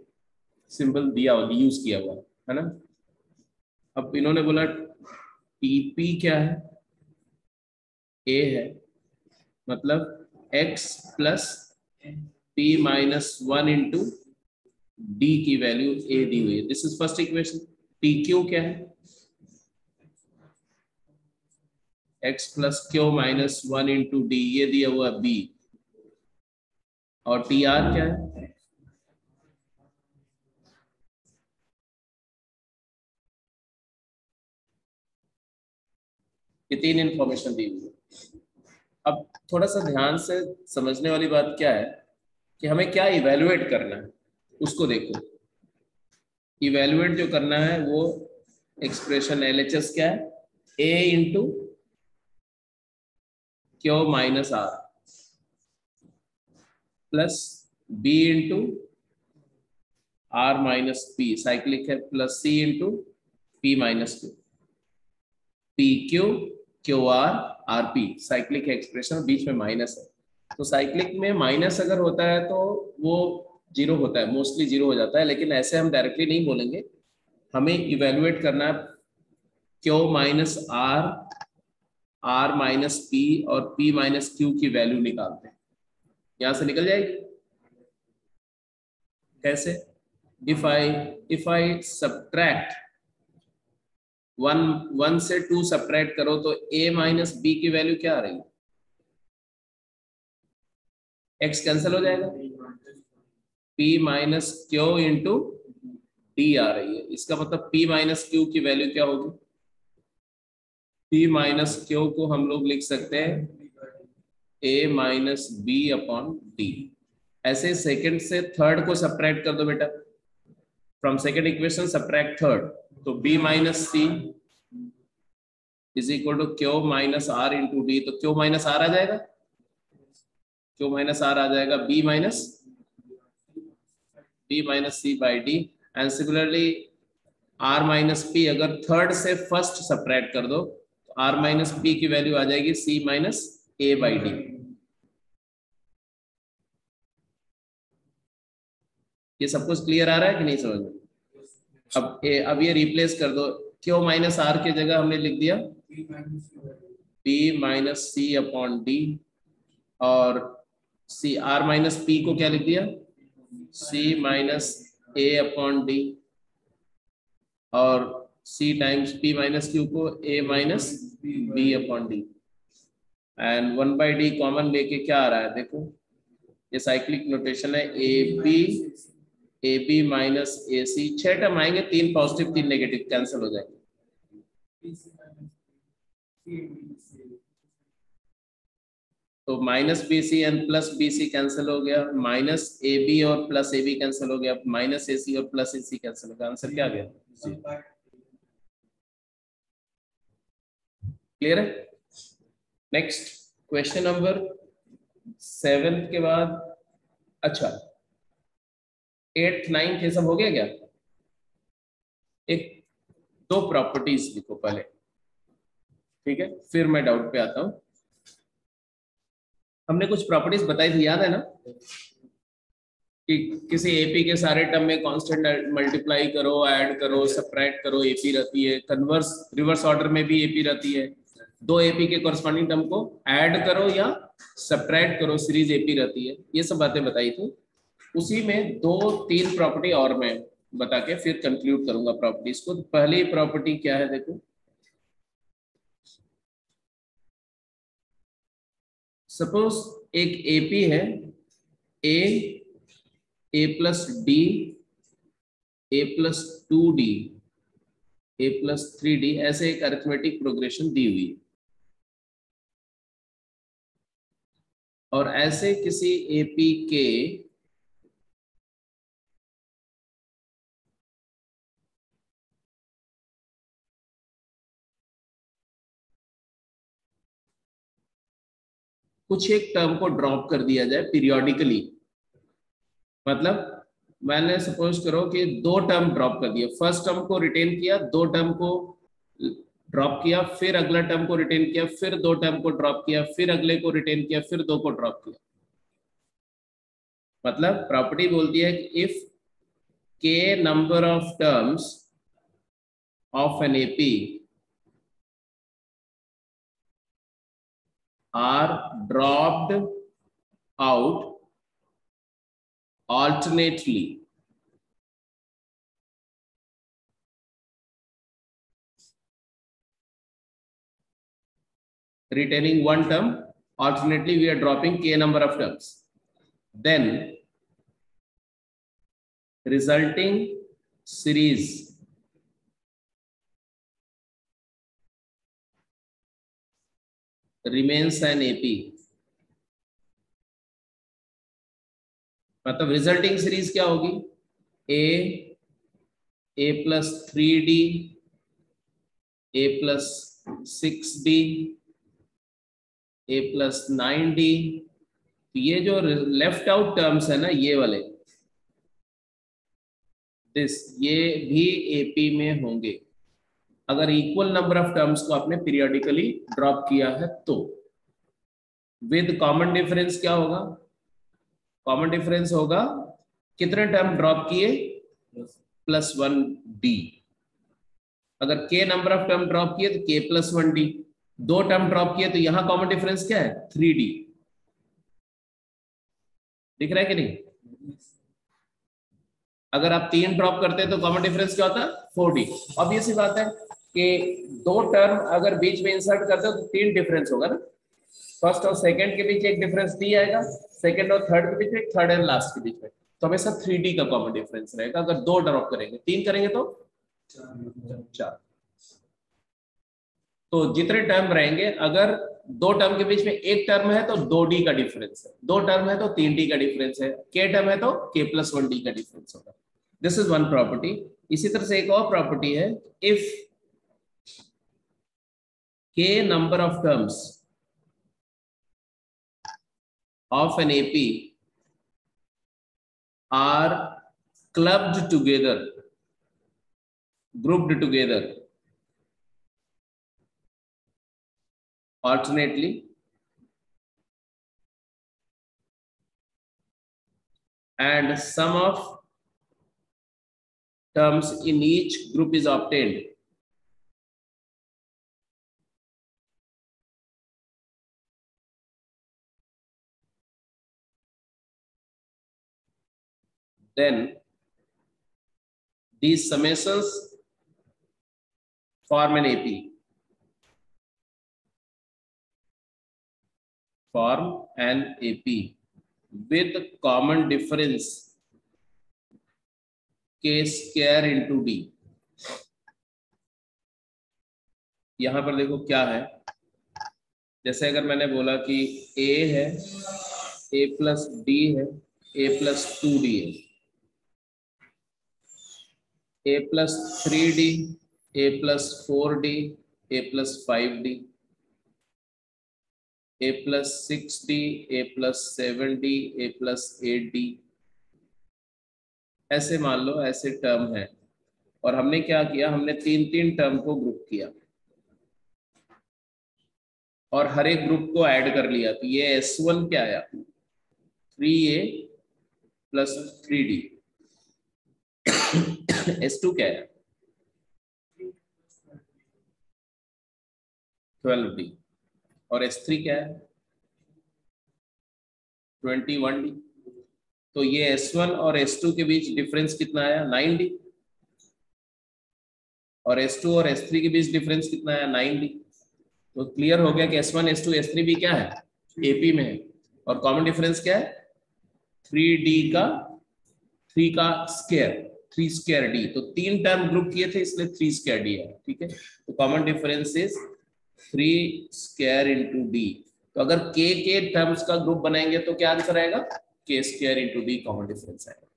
सिंबल दिया यूज किया हुआ है ना। अब इन्होंने बोला टीपी क्या है, a है, मतलब x plus p minus 1 into D की वैल्यू a दी हुई है। This is first equation. tq क्या है, x plus q minus 1 into d, ये दिया हुआ b। और tr क्या है, ये तीन इंफॉर्मेशन दी हुई है। अब थोड़ा सा ध्यान से समझने वाली बात क्या है कि हमें क्या इवेलुएट करना है, उसको देखो। इवेलुएट जो करना है वो एक्सप्रेशन LHS क्या है, a into q minus r plus b into r minus p, cyclic है, plus c into p minus q, p q q r p, cyclic expression, बीच में माइनस है। तो साइक्लिक में माइनस अगर होता है तो वो जीरो होता है, मोस्टली जीरो हो जाता है, लेकिन ऐसे हम डायरेक्टली नहीं बोलेंगे। हमें इवेलुएट करना है Q minus R, R minus P और पी माइनस क्यू की वैल्यू निकालते हैं। यहां से निकल जाएगी कैसे, इफ आई सब्ट्रैक्ट 1 से 2 सब्ट्रैक्ट करो तो a माइनस बी की वैल्यू क्या आ रही है, x कैंसिल हो जाएगा, p minus q into d आ रही है। इसका मतलब p माइनस क्यू की वैल्यू क्या होगी, p माइनस क्यू को हम लोग लिख सकते हैं a minus B upon D. ऐसे सेकंड से थर्ड को सब्ट्रैक्ट कर दो बेटा, from second equation subtract third, तो b minus C is equal to Q minus R into D. तो क्यू माइनस आर आ जाएगा, क्यू माइनस आर आ जाएगा b minus C by D. And similarly r minus P अगर third से first subtract कर दो तो r माइनस पी की वैल्यू आ जाएगी c minus A by D. ये सब कुछ क्लियर आ रहा है कि नहीं समझ में? अब ये रिप्लेस कर दो, क्यू माइनस आर की जगह हमने लिख दिया p माइनस सी अपॉन डी, और सी आर माइनस पी को क्या लिख दिया, c minus A upon D, और c times p minus Q को a minus B upon D. And 1 by D common लेके क्या आ रहा है, देखो ये साइक्लिक नोटेशन है, A B minus A C. 6 term आएंगे, 3 पॉजिटिव 3 नेगेटिव, कैंसिल हो जाएंगे। तो minus B C and plus B C cancel हो गया, माइनस ए बी और प्लस ए बी कैंसिल हो गया, माइनस ए सी और प्लस ए सी कैंसिल हो गया। आंसर क्या आ गया, क्लियर है? नेक्स्ट क्वेश्चन नंबर 7 के बाद, अच्छा 8th 9th ये सब हो गया क्या? एक 2 प्रॉपर्टीज लिखो पहले, ठीक है, फिर मैं डाउट पे आता हूं। हमने कुछ प्रॉपर्टीज बताई थी, याद है ना, कि किसी एपी के सारे टर्म में कांस्टेंट मल्टीप्लाई करो, ऐड करो, सब्ट्रैक्ट करो, एपी रहती है। कन्वर्स रिवर्स ऑर्डर में भी एपी रहती है। 2 एपी के कॉरस्पॉन्डिंग टर्म को ऐड करो या सब्ट्रैक्ट करो, सीरीज एपी रहती है। ये सब बातें बताई थी। उसी में 2-3 प्रॉपर्टी और मैं बता के फिर कंक्लूड करूंगा प्रॉपर्टीज को। पहली प्रॉपर्टी क्या है देखो, सपोज एक एपी है, ए प्लस डी, ए प्लस 2D, ए प्लस 3D, ऐसे एक अरिथमेटिक प्रोग्रेशन दी हुई है। और ऐसे किसी एपी के कुछ एक टर्म को ड्रॉप कर दिया जाए पीरियोडिकली, मतलब मैंने सपोज करो कि 2 टर्म ड्रॉप कर दिया, फर्स्ट टर्म को रिटेन किया, 2 टर्म को ड्रॉप किया, फिर अगला टर्म को रिटेन किया, फिर 2 टर्म को ड्रॉप किया, फिर अगले को रिटेन किया, फिर 2 को ड्रॉप किया। मतलब प्रॉपर्टी बोलती है कि if k number of terms of an AP are dropped out alternately, retaining one term, alternately we are dropping k number of terms, then resulting series remains an AP। मतलब resulting series क्या होगी, ए plus 3D, ए plus 6D, ए plus 9D। तो ये जो left out terms है ना, ये वाले ये भी एपी में होंगे अगर इक्वल नंबर ऑफ टर्म्स को आपने पीरियोडिकली ड्रॉप किया है तो। विद कॉमन डिफरेंस क्या होगा, कॉमन डिफरेंस होगा कितने टर्म ड्रॉप किए, +1D। अगर k number of term drop किए तो k+1D, 2 टर्म ड्रॉप किए तो यहां कॉमन डिफरेंस क्या है, 3D। दिख रहा है कि नहीं? अगर आप 3 ड्रॉप करते हैं तो कॉमन डिफरेंस क्या होता है, 4D। अब ये सी बात है कि 2 टर्म अगर बीच में इंसर्ट करते हो तो 3 डिफरेंस होगा ना, फर्स्ट और सेकंड के बीच एक डिफरेंस डी आएगा, सेकंड और थर्ड के बीच में, थर्ड एंड लास्ट के बीच में, तो हमेशा 3D का कॉमन डिफरेंस रहेगा। अगर 2 ड्रॉप करेंगे, 3 करेंगे तो 4। तो जितने टर्म रहेंगे, अगर 2 टर्म के बीच में एक टर्म है तो 2D का डिफरेंस है, 2 टर्म है तो 3D का डिफरेंस है, k टर्म है तो k+1D का डिफरेंस होगा। This is one property. इसी तरह से एक और प्रॉपर्टी है, if k number of terms of an AP are clubbed together, grouped together alternately, and sum of terms in each group is obtained, then these summations form an AP, form an AP with common difference k square into D। यहां पर देखो क्या है, जैसे अगर मैंने बोला कि a है, a+D है, a+2D है, a+3D, a+4D, a+5D, a+6D, a+7D, a+8D, ऐसे मान लो ऐसे टर्म है। और हमने क्या किया, हमने 3-3 टर्म को ग्रुप किया और हर एक ग्रुप को ऐड कर लिया, तो ये S1 क्या आया, 3A + 3D, S2 क्या है, 12D, और S3 क्या है, 21D। तो ये S1 और S2 के बीच डिफरेंस कितना आया 9D, और S2 और S3 के बीच डिफरेंस कितना आया 9D। तो क्लियर हो गया कि S1 S2 S3 भी क्या है AP में है, और कॉमन डिफरेंस क्या है 3D का 3 का स्क्वायर 3 स्क्वायर D। तो 3 टर्म ग्रुप किए थे इसलिए 3 स्क्वायर D है, ठीक है। तो common difference is 3 square into D। तो अगर K के टर्म्स का ग्रुप बनाएंगे तो क्या आंसर आएगा K square into D common difference आएगा।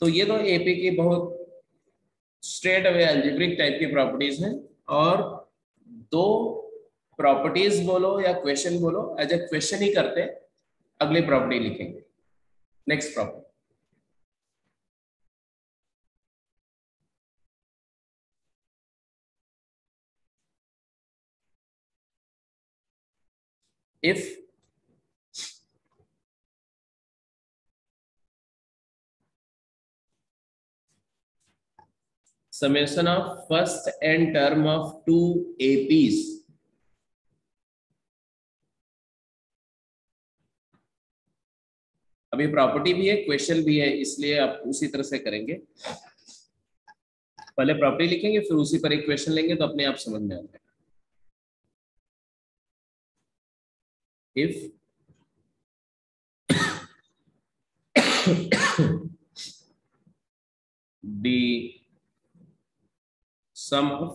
तो ये तो AP की बहुत स्ट्रेट अवे अलजेब्रिक टाइप की प्रॉपर्टीज हैं, और दो प्रॉपर्टीज बोलो या क्वेश्चन बोलो, एज ए क्वेश्चन ही करते हैं, अगली प्रॉपर्टी लिखेंगे। Next property, if summation of first n term of two APs अभी प्रॉपर्टी भी है क्वेश्चन भी है, इसलिए आप उसी तरह से करेंगे। पहले प्रॉपर्टी लिखेंगे फिर उसी पर एक क्वेश्चन लेंगे तो अपने आप समझ में आ जाएगा। If the sum of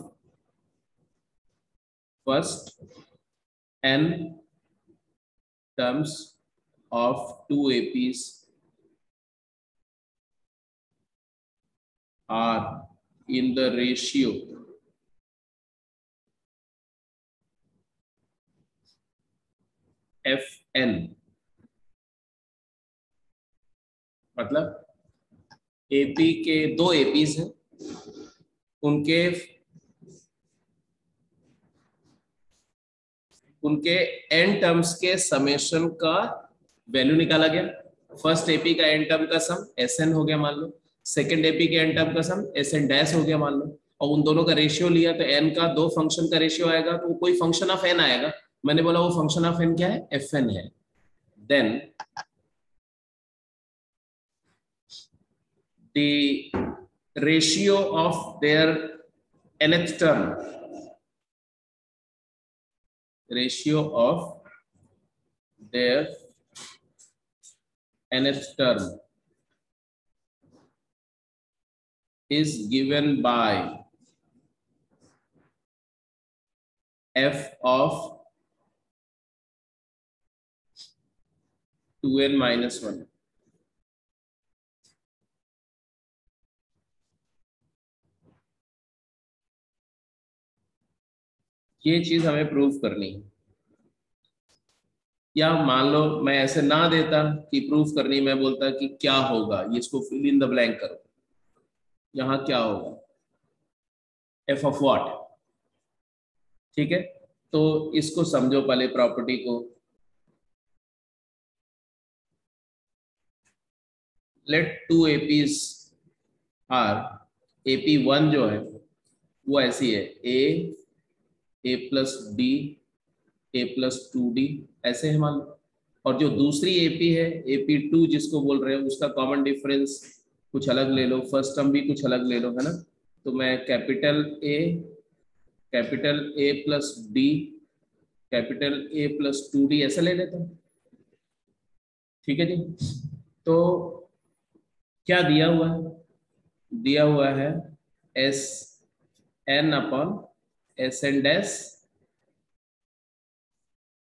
first n terms of two APs are in the ratio Fn, मतलब AP के दो APs हैं, उनके n टर्म्स के समेशन का वैल्यू निकाला गया। फर्स्ट AP का n टर्म का सम Sn हो गया मान लो, सेकंड AP के n टर्म का सम Sn डैश हो गया मान लो, और उन दोनों का रेशियो लिया तो n का दो फंक्शन का रेशियो आएगा, तो कोई फंक्शन ऑफ n आएगा। मैंने बोला वो फंक्शन ऑफ n क्या है Fn है। Then the ratio of their nth term, ratio of their nth term is given by f of 2n minus 1। ये चीज हमें प्रूव करनी है, या मान लो मैं ऐसे ना देता कि प्रूफ करनी, मैं बोलता कि क्या होगा, ये इसको फिल इन द ब्लैंक करो, यहाँ क्या होगा एफ ऑफ व्हाट, ठीक है। तो इसको समझो पहले प्रॉपर्टी को। Late to APs are, AP1 जो है वो ऐसी है a plus D a plus 2d ऐसे है मान लो, और जो दूसरी AP है AP2 जिसको बोल रहे हैं उसका कॉमन डिफरेंस कुछ अलग ले लो, फर्स्ट टर्म भी कुछ अलग ले लो, है ना। तो मैं capital A plus D capital A plus 2d ऐसा ले लेता हूँ, ठीक है जी। तो क्या दिया हुआ है, दिया हुआ है Sn upon Sn dash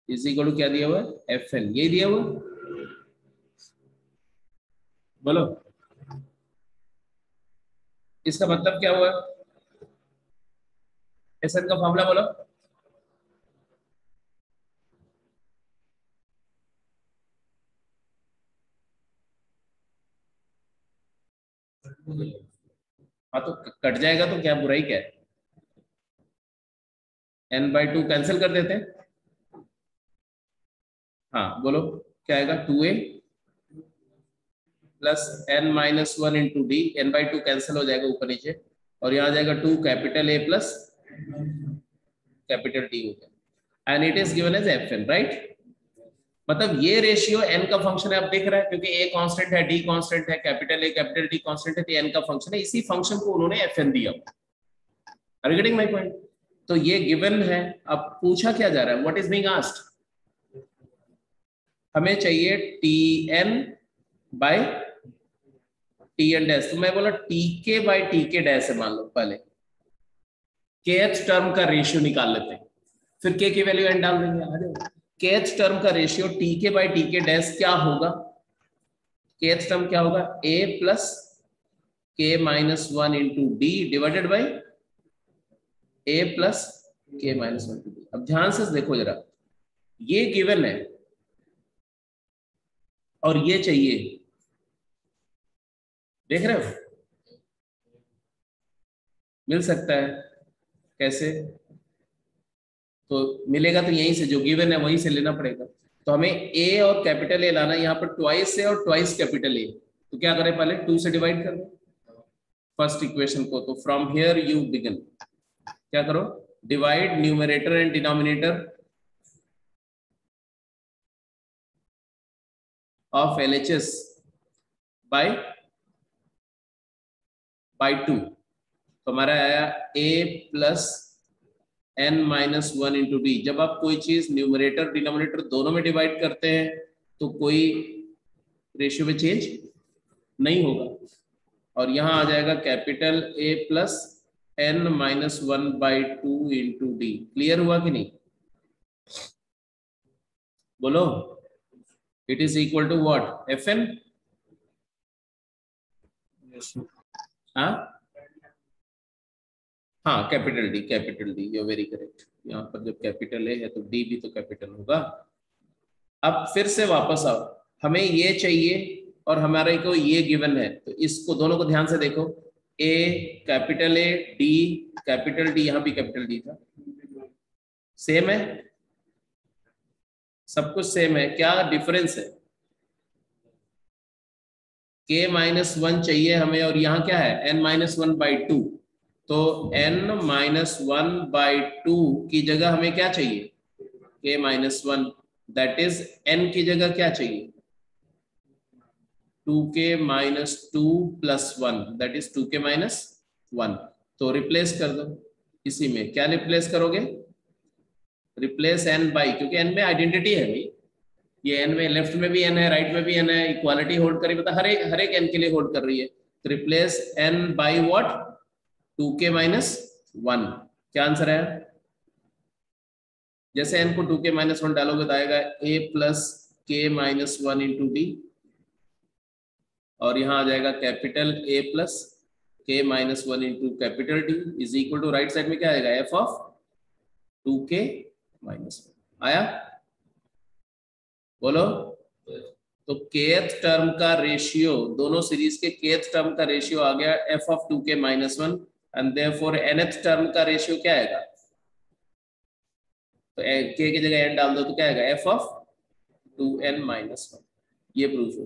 is equal to क्या दिया हुआ है Fn, ये दिया हुआ बोलो, इसका मतलब क्या हुआ Sn का फॉर्मूला बोलो। हाँ तो कट जाएगा तो क्या बुराई क्या है, n/2 कैंसिल कर देते हैं। हाँ बोलो क्या आएगा 2a plus n minus 1 into D, n/2 cancel हो जाएगा ऊपर नीचे, और यहाँ आ जाएगा 2 capital A plus capital D हो गया, and it is given as Fn, right. मतलब ये रेशियो एन का फंक्शन है, अब दिख रहा है क्योंकि ए कांस्टेंट है, डी कांस्टेंट है, capital A capital D constant है, तो एन का फंक्शन है। इसी फंक्शन को उन्होंने एफ एन दिया। Are you getting my point? तो ये गिवन है। अब पूछा क्या जा रहा है, व्हाट इज बीइंग आस्क्ड, हमें चाहिए T N by T N dash. तो मैं बोला टी के बाय टी के डैश है, मान लो पहले kth टर्म का रेशियो निकाल लेते हैं, फिर के की वैल्यू एन डाल देंगे। आ जाओ, kth टर्म का रेशियो टी के बाय टी के डैश क्या होगा, kth टर्म क्या होगा, a प्लस के minus one into D divided by a plus के माइनस वन इंटू डी। अब ध्यान से देखो जरा, ये गिवन है और ये चाहिए, देख रहे हो, मिल सकता है कैसे, तो मिलेगा तो यहीं से, जो गिवन है वहीं से लेना पड़ेगा। तो हमें ए और कैपिटल ए लाना, यहाँ पर ट्वाइस ए और ट्वाइस कैपिटल ए, तो क्या करें, पहले 2 से डिवाइड कर दो फर्स्ट इक्वेशन को। तो फ्रॉम हियर यू बिगिन, क्या करो, divide numerator and denominator of LHS by 2। तो हमारा आया a plus n minus one into D. जब आप कोई चीज न्यूमरेटर डिनोमिनेटर दोनों में डिवाइड करते हैं तो कोई रेशियो में चेंज नहीं होगा, और यहां आ जाएगा capital A plus n minus one by two into D. Clear हुआ कि नहीं, बोलो। It is equal to what, Fn। हाँ capital D, you very correct. यहाँ पर जब कैपिटल ए है तो डी भी तो कैपिटल होगा। अब फिर से वापस आओ, हमें ये चाहिए और हमारे को ये गिवन है, तो इसको दोनों को ध्यान से देखो, a capital A d capital D, यहाँ भी कैपिटल डी था, सेम है, सब कुछ सेम है, क्या डिफरेंस है, के माइनस वन चाहिए हमें और यहाँ क्या है n minus one by to. तो n minus one by to की जगह हमें क्या चाहिए, k minus one, that is n की जगह क्या चाहिए, 2k minus two plus one, that is 2k minus one. तो रिप्लेस कर दो इसी में, क्या रिप्लेस करोगे, रिप्लेस n बाई, क्योंकि n में आइडेंटिटी है भाई, ये n में लेफ्ट में भी n है, राइट में भी n है, इक्वालिटी होल्ड करी, मतलब हर एक n के लिए होल्ड कर रही है। तो replace n by what, 2k minus one. क्या आंसर है, जैसे n को 2k माइनस वन डालोगे तो आएगा a plus k minus one into D, और यहाँ आ जाएगा capital A plus k minus one into capital D is equal to, right side में क्या आएगा, f of 2k minus one. आया, बोलो। तो kth टर्म का रेशियो, दोनों सीरीज के kth टर्म का रेशियो आ गया f of 2k minus one, and therefore nth term का रेशियो क्या आएगा, तो k की जगह n डाल दो तो क्या आएगा, f of 2n minus one. ये प्रूफ हो,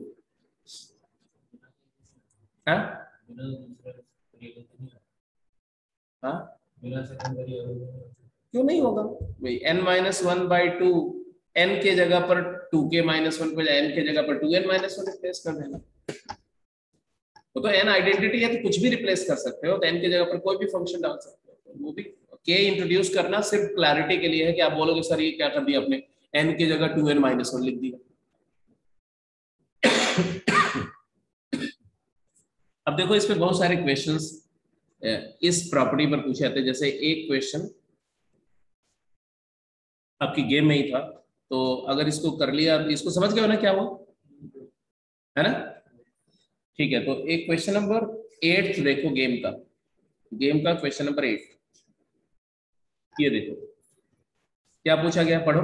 हाँ हाँ क्यों नहीं होगा भाई, n minus one by to, n के जगह पर 2k माइनस वन पे n के जगह पर 2n माइनस वन रिप्लेस कर देना। तो n आइडेंटिटी है तो कुछ भी रिप्लेस कर सकते हो, तो n की जगह पर कोई भी फंक्शन डाल सकते हो। वो भी k इंट्रोड्यूस करना सिर्फ क्लैरिटी के लिए है कि आप बोलोगे सर ये क्या कर दिया आपने, n की जगह 2n माइनस वन लिख दिया। अब देखो इस पे बहुत सारे क्वेश्चंस इस प्रॉपर्टी पर पूछे जाते हैं। जैसे एक क्वेश्चन आपकी गेम में ही था, तो अगर इसको कर लिया, इसको समझ गए हो ना क्या वो है ना, ठीक है। तो एक क्वेश्चन नंबर 8 देखो, गेम का क्वेश्चन नंबर 8, ये देखो क्या पूछा गया, पढ़ो।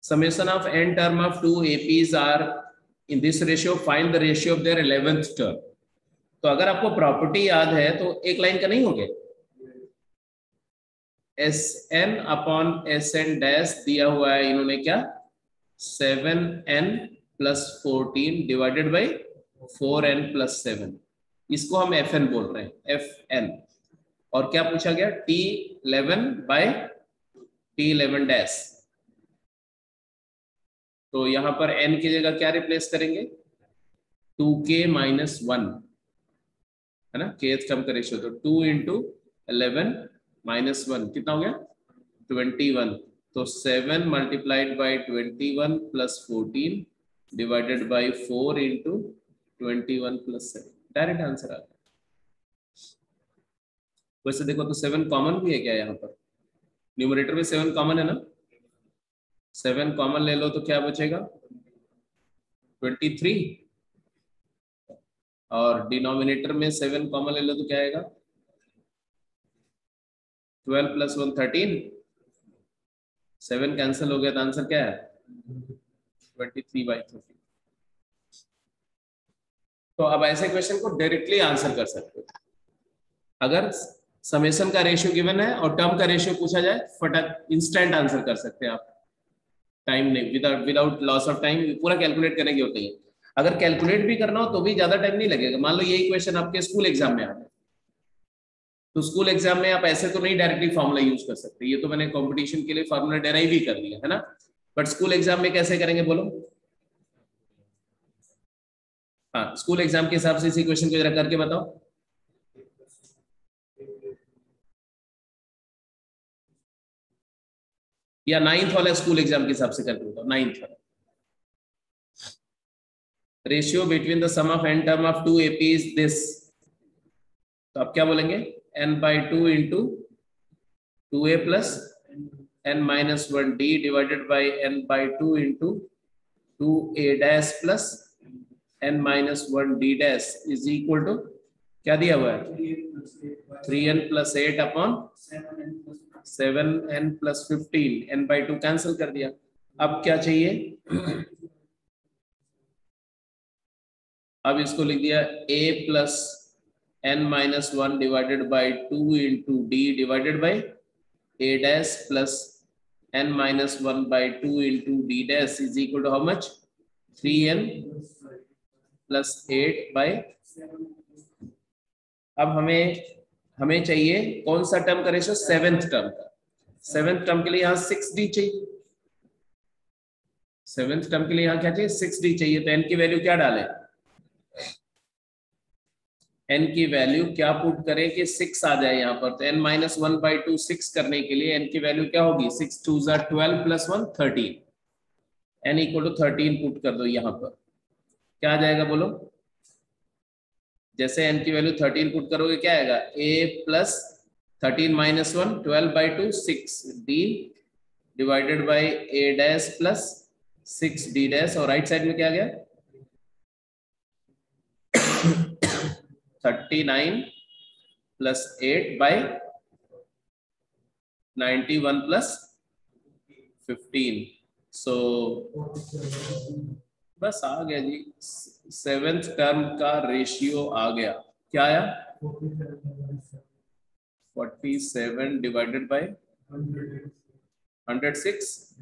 Summation of n term of two APs are in this ratio, find the ratio of their 11th term। तो अगर आपको प्रॉपर्टी याद है तो एक लाइन का नहीं हो गया, Sn अपॉन Sn डैश दिया हुआ है इन्होंने क्या, 7n plus 14 divided by 4n plus 7, इसको हम Fn बोल रहे हैं, Fn। और क्या पूछा गया, T11/T11 डैश। तो यहां पर n की जगह क्या रिप्लेस करेंगे, 2k - 1 है ना, kth टर्म का रेशियो। तो 2 × 11 - 1 कितना हो गया, 21। तो 7 × 21 + 14 डिवाइडेड बाई 4 × 21 + 7, डायरेक्ट आंसर आ गया। वैसे देखो तो 7 कॉमन भी है क्या यहाँ पर, न्यूमरेटर में 7 कॉमन है ना, 7 कॉमन ले लो तो क्या बचेगा 23, और डिनोमिनेटर में 7 कॉमन ले लो तो क्या आएगा 12 + 1 13, 7 कैंसिल हो गया तो आंसर क्या है 23/30। तो अब ऐसे क्वेश्चन को डायरेक्टली आंसर कर सकते हो। अगर समेशन का रेशियो गिवन है और टर्म का रेशियो पूछा जाए, फटाक इंस्टेंट आंसर कर सकते हैं आप, टाइम नहीं, विदाउट लॉस ऑफ टाइम, पूरा कैलकुलेट करने की जरूरत नहीं है। अगर कैलकुलेट भी करना हो तो भी ज्यादा टाइम नहीं लगेगा। मान लो यही क्वेश्चन आपके स्कूल एग्जाम में आ जाए, तो स्कूल एग्जाम में आप ऐसे तो नहीं डायरेक्टली फॉर्मूला यूज कर सकते, ये तो मैंने कंपटीशन के लिए फॉर्मूला डेराइव ही कर दिया है ना, बट स्कूल एग्जाम में कैसे करेंगे बोलो। हाँ, स्कूल एग्जाम के हिसाब से इसी क्वेश्चन को जरा करके बताओ। या 9th वाला स्कूल एग्जाम के हिसाब से करके बताओ, 9th वाला। Ratio between the sum of n term of 2 AP is this, तो आप क्या बोलेंगे n/2 × 2a + n - 1d divided by n/2 × 2a dash plus n - 1d dash is equal to क्या दिया हुआ है 3n + 8 upon 7n + 15, n/2 cancel कर दिया। अब क्या चाहिए अब इसको लिख दिया a + n - 1 divided by 2 × d divided by a dash plus n - 1/2 × d dash is equal to how much 3n + 8/। अब हमें चाहिए कौन सा टर्म का रेशियो, 7th टर्म का। 7th टर्म के लिए यहाँ 6d चाहिए, 7th टर्म के लिए यहाँ क्या चाहिए 6d चाहिए। तो n की वैल्यू क्या डालें, n की वैल्यू क्या पुट करें कि 6 आ जाए यहाँ पर। तो n - 1/2 6 करने के लिए n की वैल्यू क्या होगी 6 × 2 = 12 + 1 13, n = 13 पुट कर दो यहाँ पर, क्या आ जाएगा बोलो। जैसे n की वैल्यू 13 पुट करोगे क्या आएगा a + 13 - 1 12/2 6d divided by a dash plus 6d dash, और राइट साइड में क्या आ गया 39 + 8/91 + 15। सो बस आ गया जी, 7th टर्म का रेशियो आ गया, क्या आया 47 डिवाइडेड बाई 106।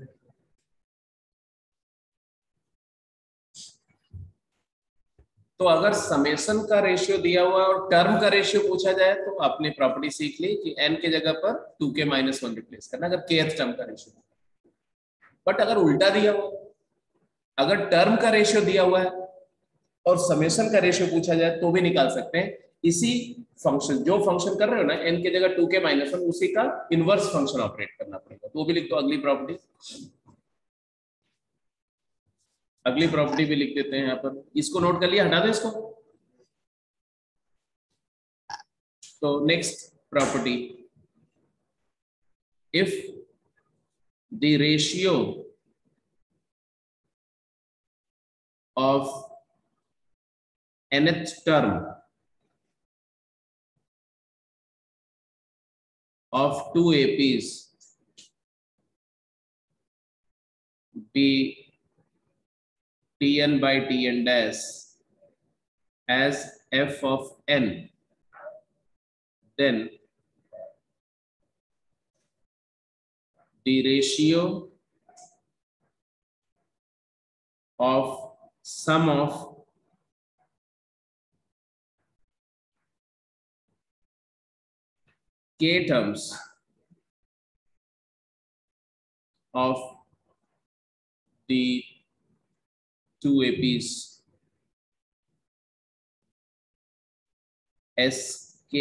तो अगर समेशन का रेशियो दिया हुआ है और टर्म का रेशियो पूछा जाए तो आपने प्रॉपर्टी सीख ली कि n के जगह पर 2k - 1 रिप्लेस करना, अगर kth टर्म का रेशियो। बट अगर उल्टा दिया हुआ, अगर टर्म का रेशियो दिया हुआ है और समेशन का रेशियो पूछा जाए तो भी निकाल सकते हैं। इसी फंक्शन, जो फंक्शन कर रहे हो ना n की जगह 2k - 1, उसी का इनवर्स फंक्शन ऑपरेट करना पड़ेगा। तो वो भी लिख दो, अगली प्रॉपर्टी, अगली प्रॉपर्टी भी लिख देते हैं यहाँ पर। इसको नोट कर लिया, हटा दो इसको। तो next property, if the ratio of nth term of 2 APs be Tn/Tn dash as f of n, then the ratio of sum of k terms of the two APs Sk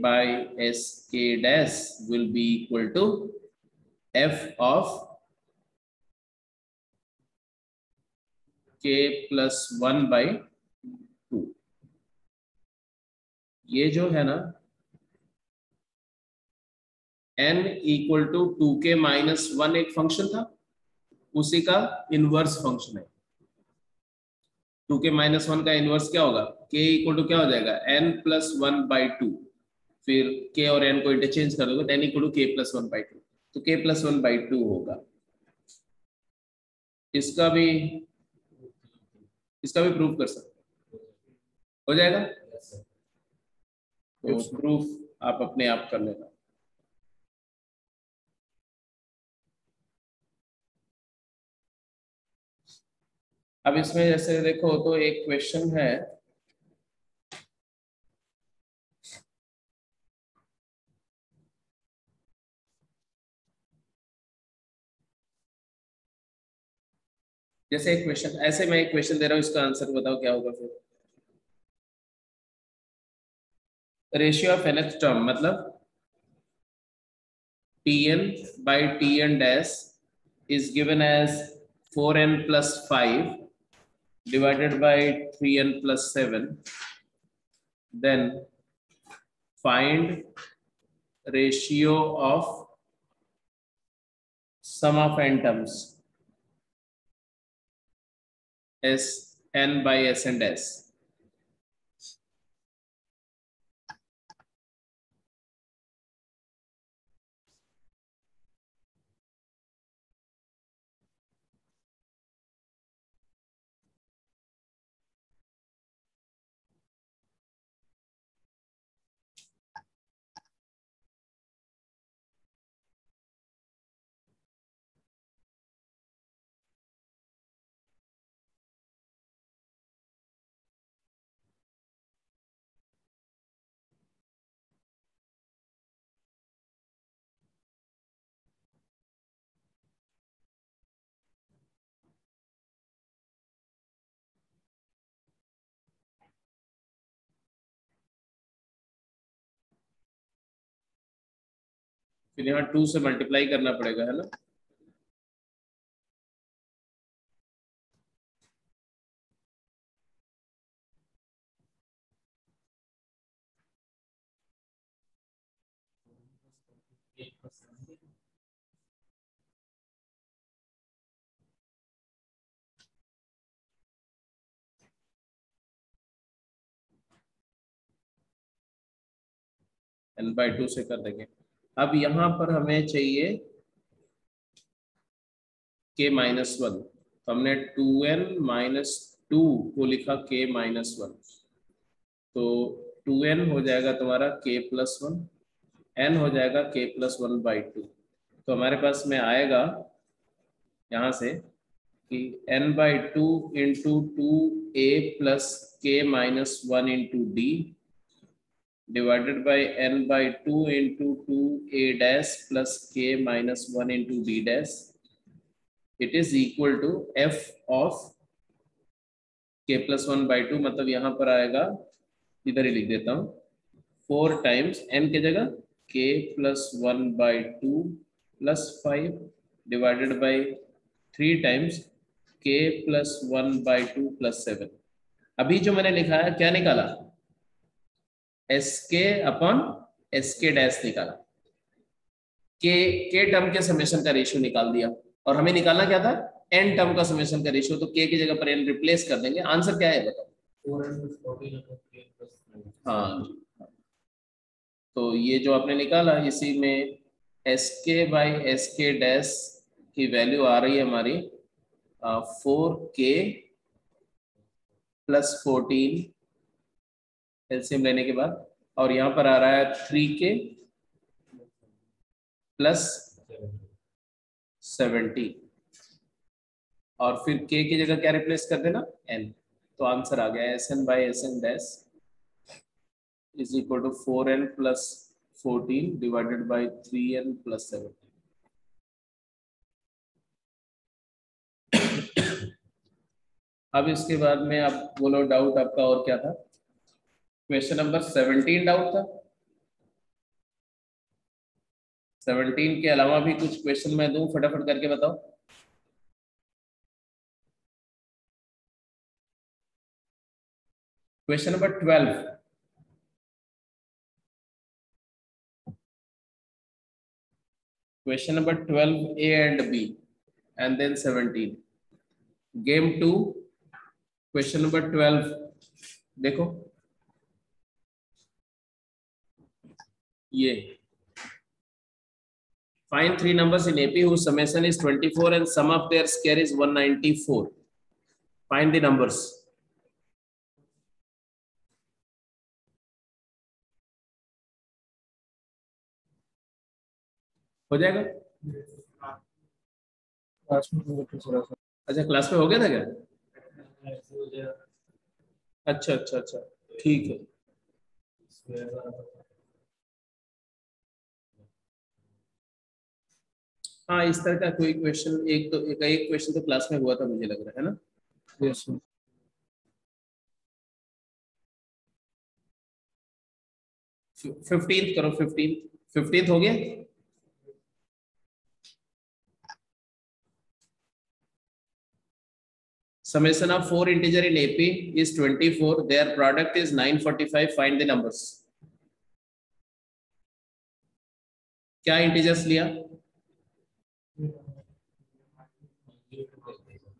by Sk dash will be equal to f of k plus 1 by 2. ये जो है ना n equal to 2k minus 1 एक function था, उसी का inverse function है। 2k minus 1 का इनवर्स क्या होगा, k इक्वल टू क्या हो जाएगा n प्लस 1 बाई 2, फिर k और n को इंटरचेंज कर दोगे, n equal to k plus 1 by 2, तो k प्लस 1 बाई 2 होगा। इसका भी प्रूफ कर सकते हो जाएगा, तो प्रूफ आप अपने आप कर लेना। अब इसमें जैसे देखो तो एक क्वेश्चन है, जैसे एक क्वेश्चन ऐसे मैं एक क्वेश्चन दे रहा हूं, इसका आंसर बताओ क्या होगा। फिर रेशियो ऑफ nth टर्म मतलब tn by tn dash is given as 4n plus 5 divided by 3n plus 7, then find ratio of sum of n terms s n by s and s। फिर यहाँ 2 से multiply करना पड़ेगा, है ना। n by 2 से कर देंगे। अब यहाँ पर हमें चाहिए k माइनस 1, तो हमने 2n माइनस 2 को लिखा k माइनस 1, तो 2n हो जाएगा तुम्हारा k प्लस 1, n हो जाएगा k प्लस 1 बाई 2। तो हमारे पास में आएगा यहाँ से कि n by 2 into 2a plus k minus 1 into d divided by n by 2 into 2a dash plus k minus 1 into d dash, it is equal to f of k plus 1 by 2, मतलब यहाँ पर आएगा, इधर ही लिख देता हूँ, 4 times n की जगह k plus 1 by 2 plus 5 divided by 3 times k plus 1 by 2 plus 7। अभी जो मैंने लिखा है क्या निकाला, Sk अपॉन Sk डैश निकाला, के टर्म के समेशन का रेशियो निकाल दिया, और हमें निकालना क्या था n टर्म का समेशन का रेशियो, तो k की जगह पर n रिप्लेस कर देंगे। आंसर क्या है बताओ, हाँ, तो ये जो आपने निकाला इसी में Sk बाई Sk डैश की वैल्यू आ रही है हमारी 4k प्लस 14 एलसीएम लेने के बाद, और यहाँ पर आ रहा है 3k प्लस 70, और फिर k की जगह क्या रिप्लेस कर देना n, तो आंसर आ गया Sn by Sn dash is equal to 4n plus 14 divided by 3n plus 17. अब इसके बाद में आप बोलो डाउट आपका और क्या था? क्वेश्चन नंबर 17 डाउट था। 17 के अलावा भी कुछ क्वेश्चन मैं दूं, फटाफट करके बताओ। Question number 12, question number 12 A and B, and then 17. Game 2, question number 12 देखो ये find three numbers in AP whose summation is 24 and sum of their square is 194. Find the numbers. हो जाएगा? अच्छा क्लास में हो गया था क्या? अच्छा अच्छा अच्छा ठीक है। हाँ इस तरह का कोई क्वेश्चन एक क्वेश्चन तो क्लास में हुआ था मुझे लग रहा है ना। Yes sir. फिफ्टींथ करो, फिफ्टींथ हो गया। Summation of four integer in AP is 24. Their product is 945. Find the numbers. क्या integers लिया?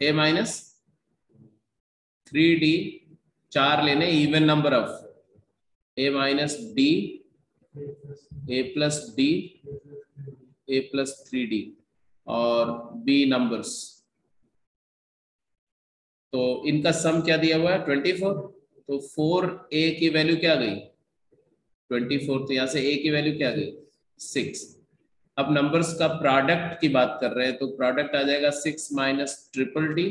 A minus 3D, चार लेने, even number of A minus D, A plus D, A plus 3D और B numbers। तो इनका सम क्या दिया हुआ है? 24। तो 4A की वैल्यू क्या गई? 24। तो यहाँ से A की वैल्यू क्या गई? 6। अब नंबर्स का प्रोडक्ट की बात कर रहे हैं तो प्रोडक्ट आ जाएगा 6 minus triple D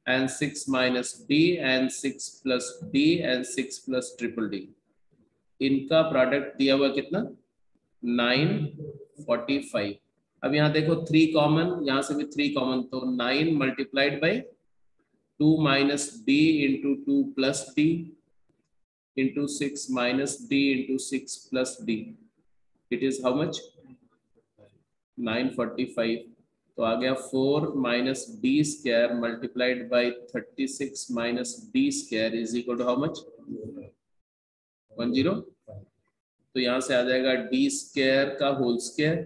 and 6 minus D and 6 plus D and 6 plus triple D. इनका प्रोडक्ट दिया हुआ कितना? 945। अब यहाँ देखो 3 कॉमन, यहाँ से भी 3 कॉमन, तो 9 multiplied by 2 minus d into 2 plus d into 6 minus d into 6 plus d. It is how much? 945. तो आ गया 4 minus d square multiplied by 36 minus d square is equal to how much? 10. तो यहाँ से आ जाएगा d square का whole square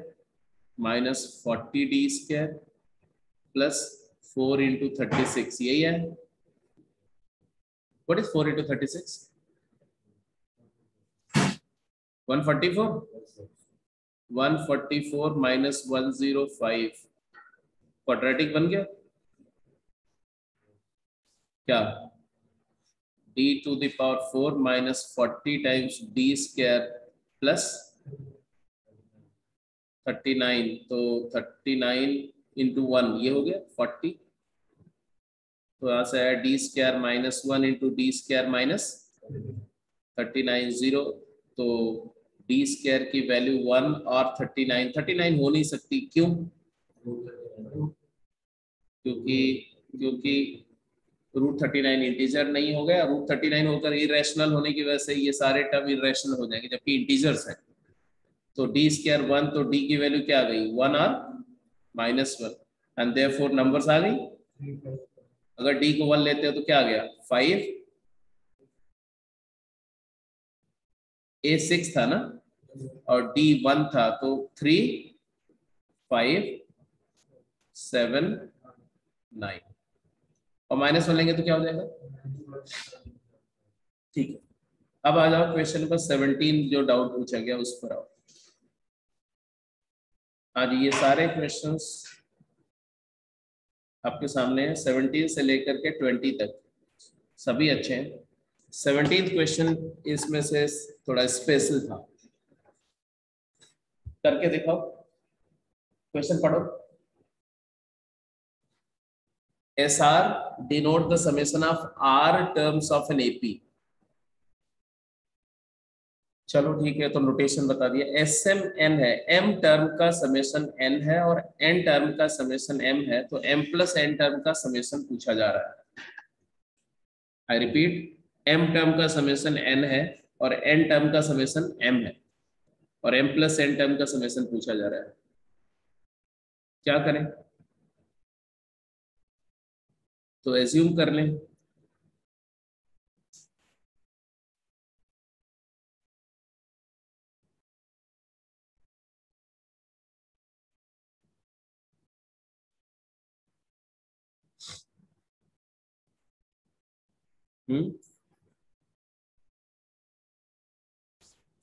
minus 40d square plus 4 into 36, यही है। What is 4 into 36? 144. 144 minus 105 quadratic बन गया क्या? d to the power 4 minus 40 times d square plus 39, तो 39 into 1 ये हो गया 40। तो यहाँ से आया D square minus 1 into D square minus 39 0। तो डी स्क्वायर की वैल्यू 1 और 39 हो नहीं सकती। क्यों? क्योंकि रूट 39 इंटीजर नहीं हो गया। रूट 39 होकर इरेशनल होने की वजह से ये सारे टर्म इरेशनल हो जाएंगे, जबकि इंटीजर्स है। तो डी स्क्वायर 1, तो डी की वैल्यू क्या आ गई? 1 और -1 एंड देयरफॉर नंबर्स आ गई। अगर d को 1 लेते हो तो क्या आ गया? 5। a 6 था ना और d 1 था, तो 3 5 7 9 और -1 लेंगे तो क्या हो जाएगा? ठीक है। अब आ जाओ क्वेश्चन नंबर 17 जो डाउट पूछा गया उस पर आओ। आज ये सारे क्वेश्चंस आपके सामने है, 17 से लेकर के 20 तक सभी अच्छे हैं। 17th क्वेश्चन इसमें से थोड़ा स्पेशल था, करके दिखाओ। क्वेश्चन पढ़ो। SR denote the summation of R terms of an AP. चलो ठीक है, तो नोटेशन बता दिया। एस एम एन है, एम टर्म का समेशन एन है और एन टर्म का समेशन एम है, तो एम प्लस एन टर्म का समेशन पूछा जा रहा है। आई रिपीट, एम टर्म का समेशन एन है और एन टर्म का समेशन एम है, और एम प्लस एन टर्म का समेशन पूछा जा रहा है। क्या करें? तो एज्यूम कर लें।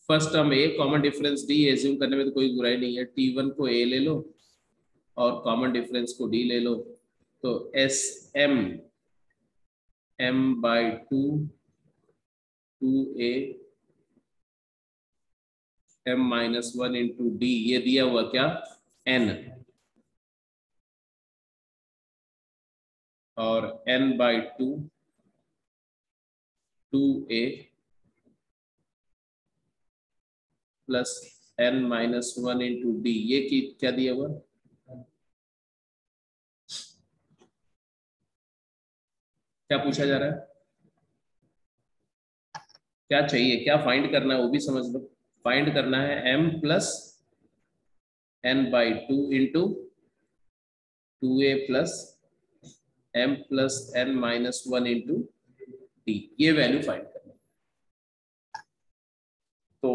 फर्स्ट टर्म ए, कॉमन डिफरेंस डी, एज्यूम करने में तो कोई बुराई नहीं है। T1 को ए ले लो और कॉमन डिफरेंस को डी ले लो, तो S m m by two, two a m minus one into d, ये दिया हुआ क्या? एन, और n by two, two a plus n minus one into d, ये की क्या दिया हुआ? क्या पूछा जा रहा है? क्या चाहिए, क्या फाइंड करना है वो भी समझ लो। फाइंड करना है m plus n by two into two a plus m plus n minus one into d, ये वैल्यू फाइंड करना है। तो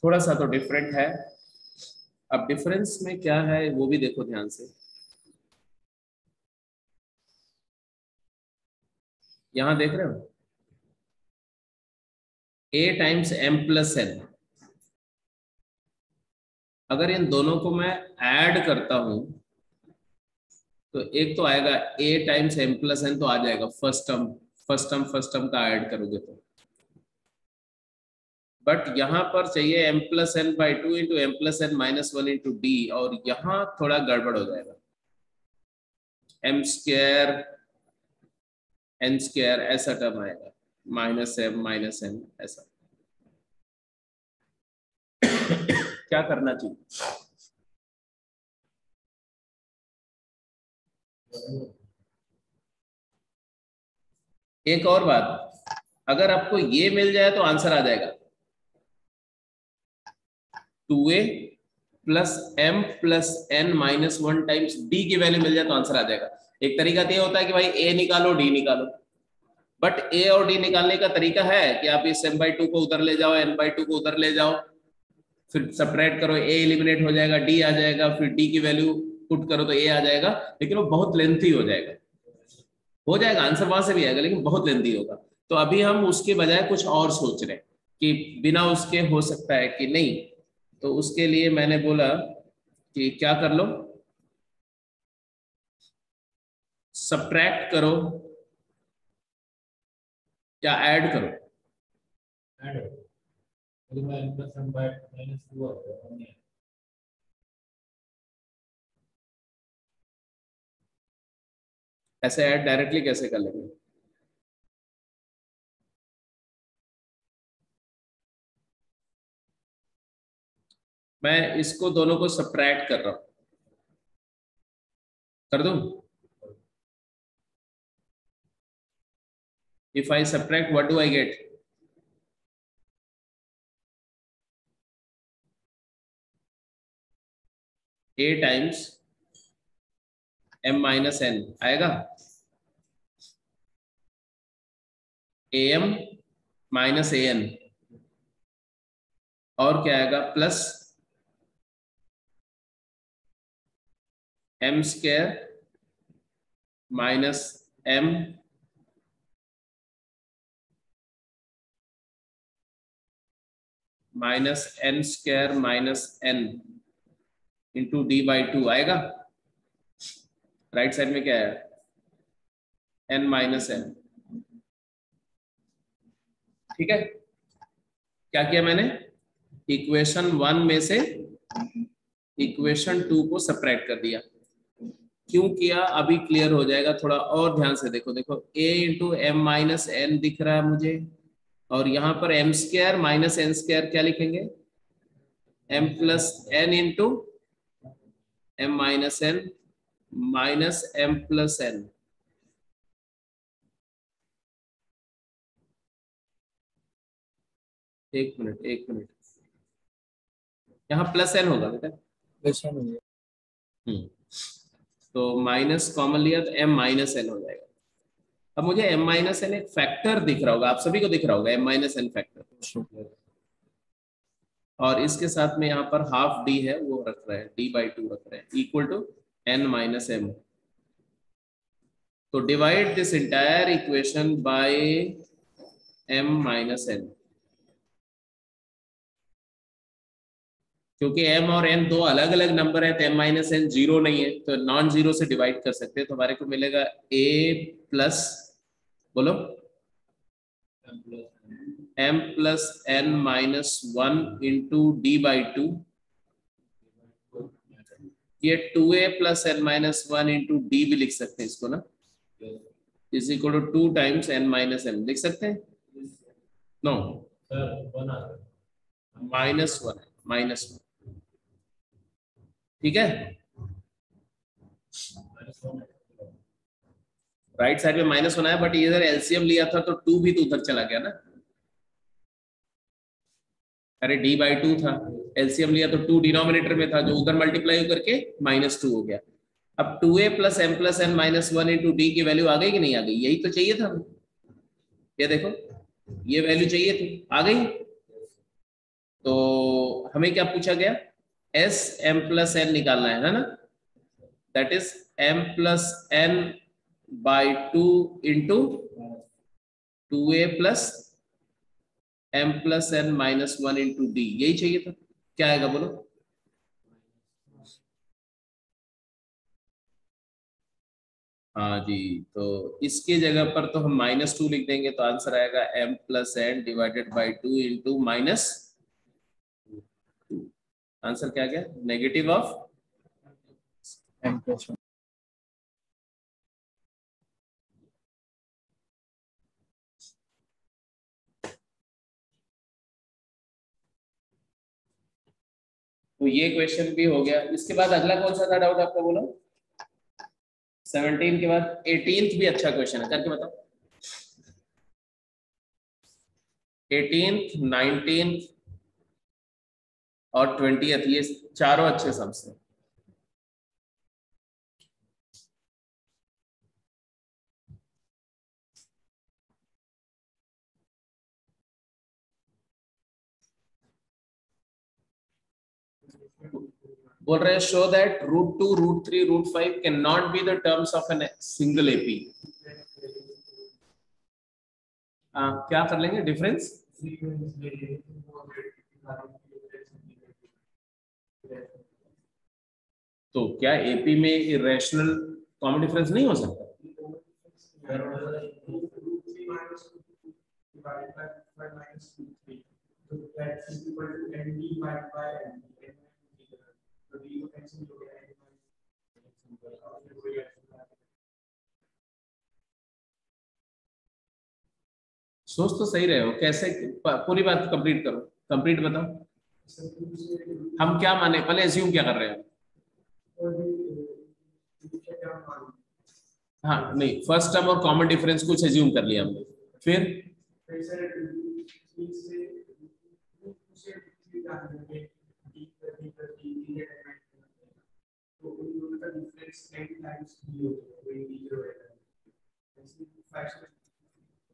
थोड़ा सा तो डिफरेंट है। अब डिफरेंस में क्या है वो भी देखो ध्यान से। यहां देख रहे हो a times m plus n, अगर इन दोनों को मैं ऐड करता हूं तो एक तो आएगा a times m plus n, तो आ जाएगा फर्स्ट टर्म का ऐड करोगे तो। बट यहां पर चाहिए m plus n by two into m plus n minus one into D, और यहां थोड़ा गड़बड़ हो जाएगा। m स्क्वायर n स्क्वायर ऐसा टर्म आएगा, माइनस m माइनस n ऐसा। क्या करना चाहिए? एक और बात, अगर आपको ये मिल जाए तो आंसर आ जाएगा 2a plus m plus n minus one times d की वैल्यू मिल जाए तो आंसर आ जाएगा। एक तरीका तो ये होता है कि भाई a निकालो d निकालो, बट a और d निकालने का तरीका है कि आप इस m बाई टू को उधर ले जाओ, n बाई टू को उधर ले जाओ, फिर सब्ट्रैक्ट करो, a एलिमिनेट हो जाएगा, d आ जाएगा, फिर d की वैल्यू पुट करो तो a आ जाएगा, लेकिन वो बहुत लेंथी हो जाएगा। हो जाएगा, आंसर वहां से भी आएगा, लेकिन बहुत लेंथी होगा। तो अभी हम उसके बजाय कुछ और सोच रहे हैं कि बिना उसके हो सकता है कि नहीं। तो उसके लिए मैंने बोला कि क्या कर लो, सब्ट्रैक्ट करो या ऐड करो। ऐसे ऐड डायरेक्टली कैसे कर लेंगे? मैं इसको दोनों को सब्ट्रैक्ट कर रहा हूं, कर दूं? If I subtract, what do I get? A times m minus n आएगा, am माइनस an, और क्या आएगा plus m square minus m minus n square minus n into D by two आएगा। राइट साइड में क्या है? n minus n। ठीक है, क्या किया मैंने? इक्वेशन वन में से इक्वेशन टू को सब्ट्रैक्ट कर दिया। क्यों किया अभी क्लियर हो जाएगा, थोड़ा और ध्यान से देखो। देखो a into m minus n दिख रहा है मुझे, और यहाँ पर m square minus n square क्या लिखेंगे, m plus n into m minus n minus m plus n। एक मिनट यहाँ प्लस n होगा बेटा। तो माइनस कॉमन लिया तो m माइनस n हो जाएगा। अब मुझे m माइनस n एक फैक्टर दिख रहा होगा, आप सभी को दिख रहा होगा m माइनस n फैक्टर, और इसके साथ में यहाँ पर हाफ d है वो रख रहे हैं, d/2 रख रहे हैं, equal to n minus m। तो divide this entire equation by m minus n, क्योंकि m और n दो अलग अलग नंबर है तो m माइनस n जीरो नहीं है, तो नॉन जीरो से डिवाइड कर सकते हैं। तो हमारे को मिलेगा a प्लस, बोलो, m plus n minus 1 into d/2, ये 2a plus n minus 1 into d भी लिख सकते हैं इसको ना, is equal to 2 times n minus m लिख सकते हैं। नो, माइनस 1, ठीक है। राइट साइड में माइनस 1 है, बट इधर एलसीएम लिया था तो 2 भी तो उधर चला गया ना, अरे d/2 था, एलसीएम लिया तो 2 डिनोमिनेटर में था, जो उधर मल्टीप्लाई करके -2 हो गया। अब 2a plus m plus n minus 1 into D की वैल्यू आ गई कि नहीं आ गई, यही तो चाहिए था, ये देखो ये वैल्यू चाहिए थी, आ गई। तो हमें क्या पूछा गया, s m प्लस n निकालना है ना, that is m plus n by 2 into 2a plus m plus n minus 1 into D, यही चाहिए था। क्या आएगा बोलो, हाँ जी, तो इसके जगह पर तो हम -2 लिख देंगे, तो आंसर आएगा m plus n divided by 2 into minus 2। Answer क्या गया, नेगेटिव ऑफ m प्लस 1। तो ये क्वेश्चन भी हो गया। इसके बाद अगला कौन सा था डाउट आपका, बोलो। 17 के बाद 18th भी अच्छा क्वेश्चन है, करके बताओ। 18th, 19th और 20th, ये चारों अच्छे सम्स हैं। बोल रहे हैं show that √2, √3, √5 can not be the terms of an single AP. क्या कर लेंगे डिफरेंस, तो क्या एपी में इरेशनल कॉमन डिफरेंस नहीं हो सकता, सोच तो सही रहे हो, कैसे, पूरी बात कंप्लीट करो, कंप्लीट बताओ। हम क्या माने, पहले एज्यूम क्या कर रहे हैं, हाँ नहीं, फर्स्ट टर्म और कॉमन डिफरेंस कुछ एज्यूम कर लिया हमने, फिर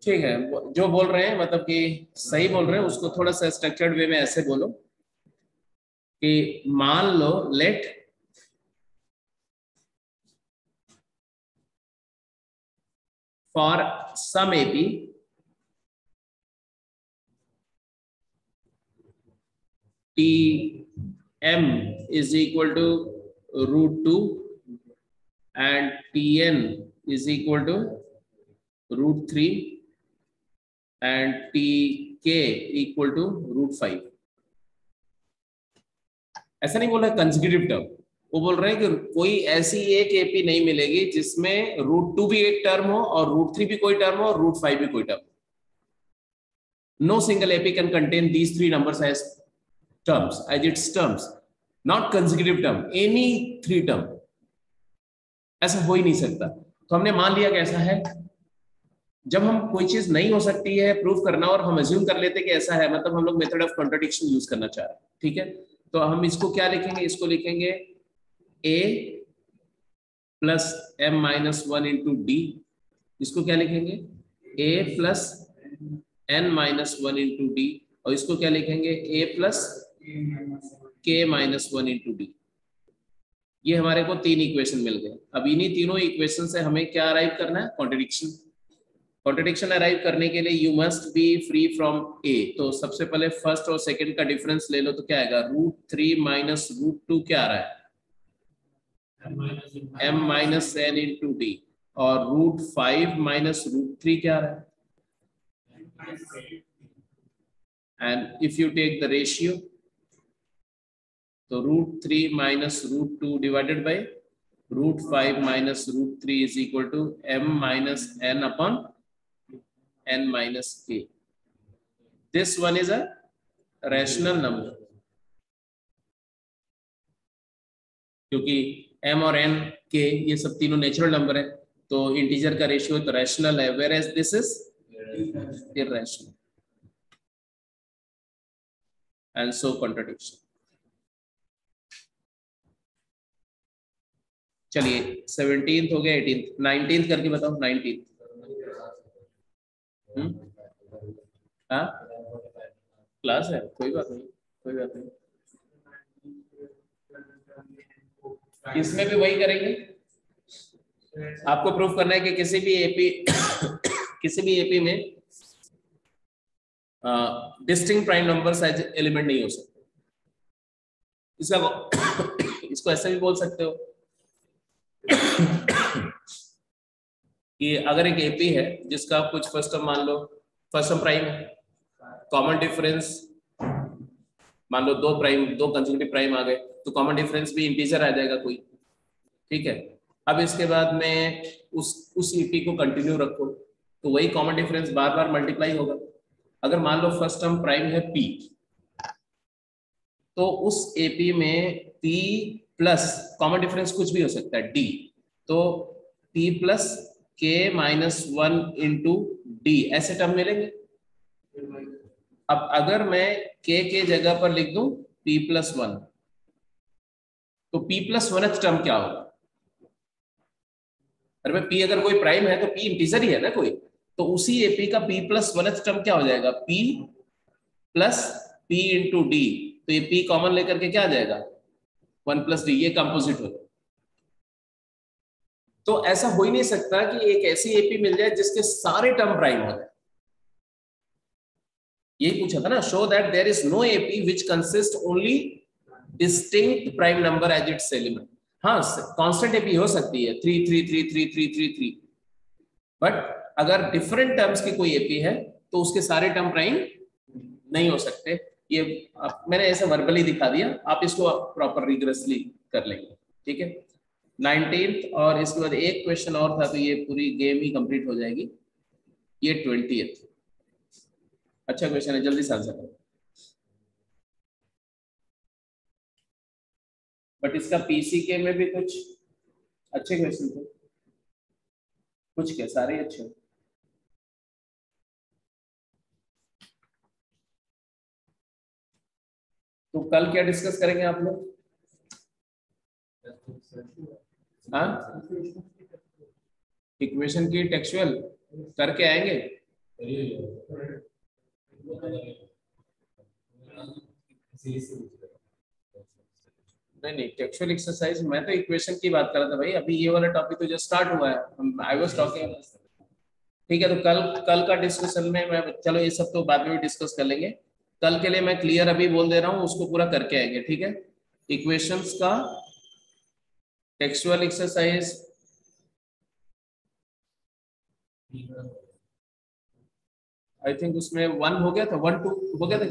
ठीक है, जो बोल रहे हैं मतलब कि सही बोल रहे हैं, उसको थोड़ा सा स्ट्रक्चर्ड वे में ऐसे बोलो कि मान लो let for some AP t m is equal to √2 and Tn is equal to √3 and Tk equal to √5। ऐसा नहीं बोल रहे कंसेक्यूटिव टर्म, वो बोल रहे हैं कि कोई ऐसी एक एपी नहीं मिलेगी जिसमें √2 भी एक टर्म हो और √3 भी कोई टर्म हो और √5 भी कोई टर्म हो। No single AP can contain these three numbers as terms, as its terms, not consecutive term, any three term. ऐसा हो ही नहीं सकता. तो हमने मान लिया कैसा है, जब हम कोई चीज नहीं हो सकती है प्रूफ करना और हम अज्यूम कर लेते कि ऐसा है, मतलब हम लोग मेथड ऑफ कॉन्ट्रडिक्शन यूज करना चाह रहे हैं. ठीक है, तो हम इसको क्या लिखेंगे, इसको लिखेंगे a plus m minus 1 into D. इसको क्या लिखेंगे a plus n minus 1 into D. और इसको क्या लिखेंगे a plus k minus 1 into d. ये हमारे को तीन इक्वेशन मिल गए. अब इन्हीं तीनों इक्वेशन से हमें क्या अराइव करना है, कॉन्ट्रडिक्शन. कॉन्ट्रडिक्शन अराइव करने के लिए you must be free from a. तो सबसे पहले फर्स्ट और सेकंड का डिफरेंस ले लो, तो क्या आएगा, √3 माइनस √2 क्या आ रहा है, m minus n into D. और √5 माइनस √3 क्या आ रहा है. And if you take the ratio, तो √3 minus √2 divided by √5 minus √3 is equal to m minus n upon n minus k. This one is a rational number, क्योंकि m और n k ये सब तीनों नेचुरल नंबर है, तो integer का ratio तो रैशनल है, whereas this is irrational. And so contradiction. चलिए 17th हो गया, 18th, 19th करके बताओ. 19th हाँ क्लास है, कोई बात नहीं, कोई बात नहीं. इसमें भी वही करेंगे. आपको प्रूफ करना है कि किसी भी एपी में distinct prime number size element नहीं हो सकते. इसको ऐसे भी बोल सकते हो कि अगर एक एपी है जिसका कुछ फर्स्ट टर्म मान लो, फर्स्ट टर्म प्राइम है, कॉमन डिफरेंस मान लो दो कंसेक्यूटिव प्राइम आ गए, तो कॉमन डिफरेंस भी इंटीजर आ जाएगा कोई. ठीक है, अब इसके बाद में उस ईपी को कंटिन्यू रखो, तो वही कॉमन डिफरेंस बार बार मल्टीप्लाई होगा. अगर मान लो फर्स्ट टर्म प्राइम है p, तो उस एपी में p प्लस कॉमन डिफरेंस कुछ भी हो सकता है d, तो p plus k minus 1 into D ऐसे टर्म मिलेंगे. अब अगर मैं k के जगह पर लिख दूं p प्लस 1, तो p प्लस 1th टर्म क्या होगा. अरे भाई p अगर कोई प्राइम है तो p इंटीजर ही है ना कोई, तो उसी एपी का p प्लस 1th टर्म क्या हो जाएगा, p plus p into D. तो ये p कॉमन लेकर के क्या आ जाएगा, 1 प्लस डी. ये कंपोजिट होगा. तो ऐसा हो ही नहीं सकता कि एक ऐसी एपी मिल जाए जिसके सारे टर्म प्राइम हो जाए. यही पूछा था ना, show that there is no AP which consist only distinct prime number as its element. हाँ कांस्टेंट एपी हो सकती है 3 3 3 3 3 3 3, बट अगर डिफरेंट टर्म्स की कोई एपी है तो उसके सारे टर्म प्राइम नहीं हो सकते. ये मैंने ऐसा वर्बली दिखा दिया, आप इसको प्रॉपर रिग्रेसली कर लेंगे. ठीक है, 19th. और इसके बाद एक क्वेश्चन और था, तो ये पूरी गेम ही कंप्लीट हो जाएगी. ये 20th. अच्छा क्वेश्चन है, जल्दी से आंसर करो. बट इसका पीसीके में भी कुछ अच्छे क्वेश्चन थे, कुछ क्या सारे अच्छे. तो कल क्या डिस्कस करेंगे आप लोग, हाँ इक्वेशन की टेक्सचुअल करके आएंगे. नहीं टेक्सचुअल एक्सरसाइज, मैं तो इक्वेशन की बात कर रहा था भाई. अभी ये वाला टॉपिक तो जस्ट स्टार्ट हुआ है, आई वाज टॉकिंग. ठीक है, तो कल का डिस्कशन में मैं, चलो ये सब तो बाद में भी डिस्कस कर लेंगे. कल के लिए मैं क्लियर अभी बोल दे रहा हूँ, उसको पूरा करके आएंगे. ठीक है, इक्वेशंस का टेक्सचुअल एक्सरसाइज आई थिंक उसमें 1 हो गया था, 1 2 हो गया था.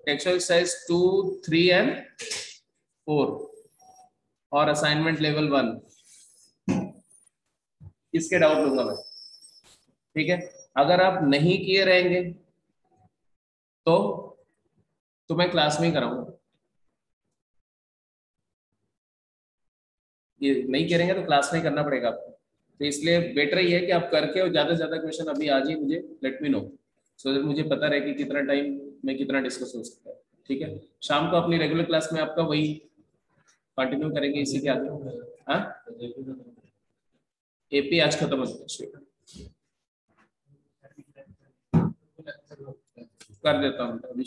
टेक्सचुअल एक्सरसाइज 2 3 एंड 4 और असाइनमेंट लेवल 1, इसके डाउट लूंगा मैं. ठीक है, अगर आप नहीं किए रहेंगे तो मैं क्लास में ही कराऊंगा, ये नहीं करेंगे तो क्लास में ही करना पड़ेगा आपको। तो इसलिए बेटर ही है कि आप करके और ज्यादा से ज्यादा क्वेश्चन अभी आज ही मुझे let me know, so that मुझे पता रहे कि कितना टाइम में कितना डिस्कस हो सकता है। ठीक है, शाम को अपनी रेगुलर क्लास में आपका वही कंटिन्यू करेंगे इसी के आगे। हाँ, एपी आज खत्म हो जाएगा, कर देता हूँ अभी।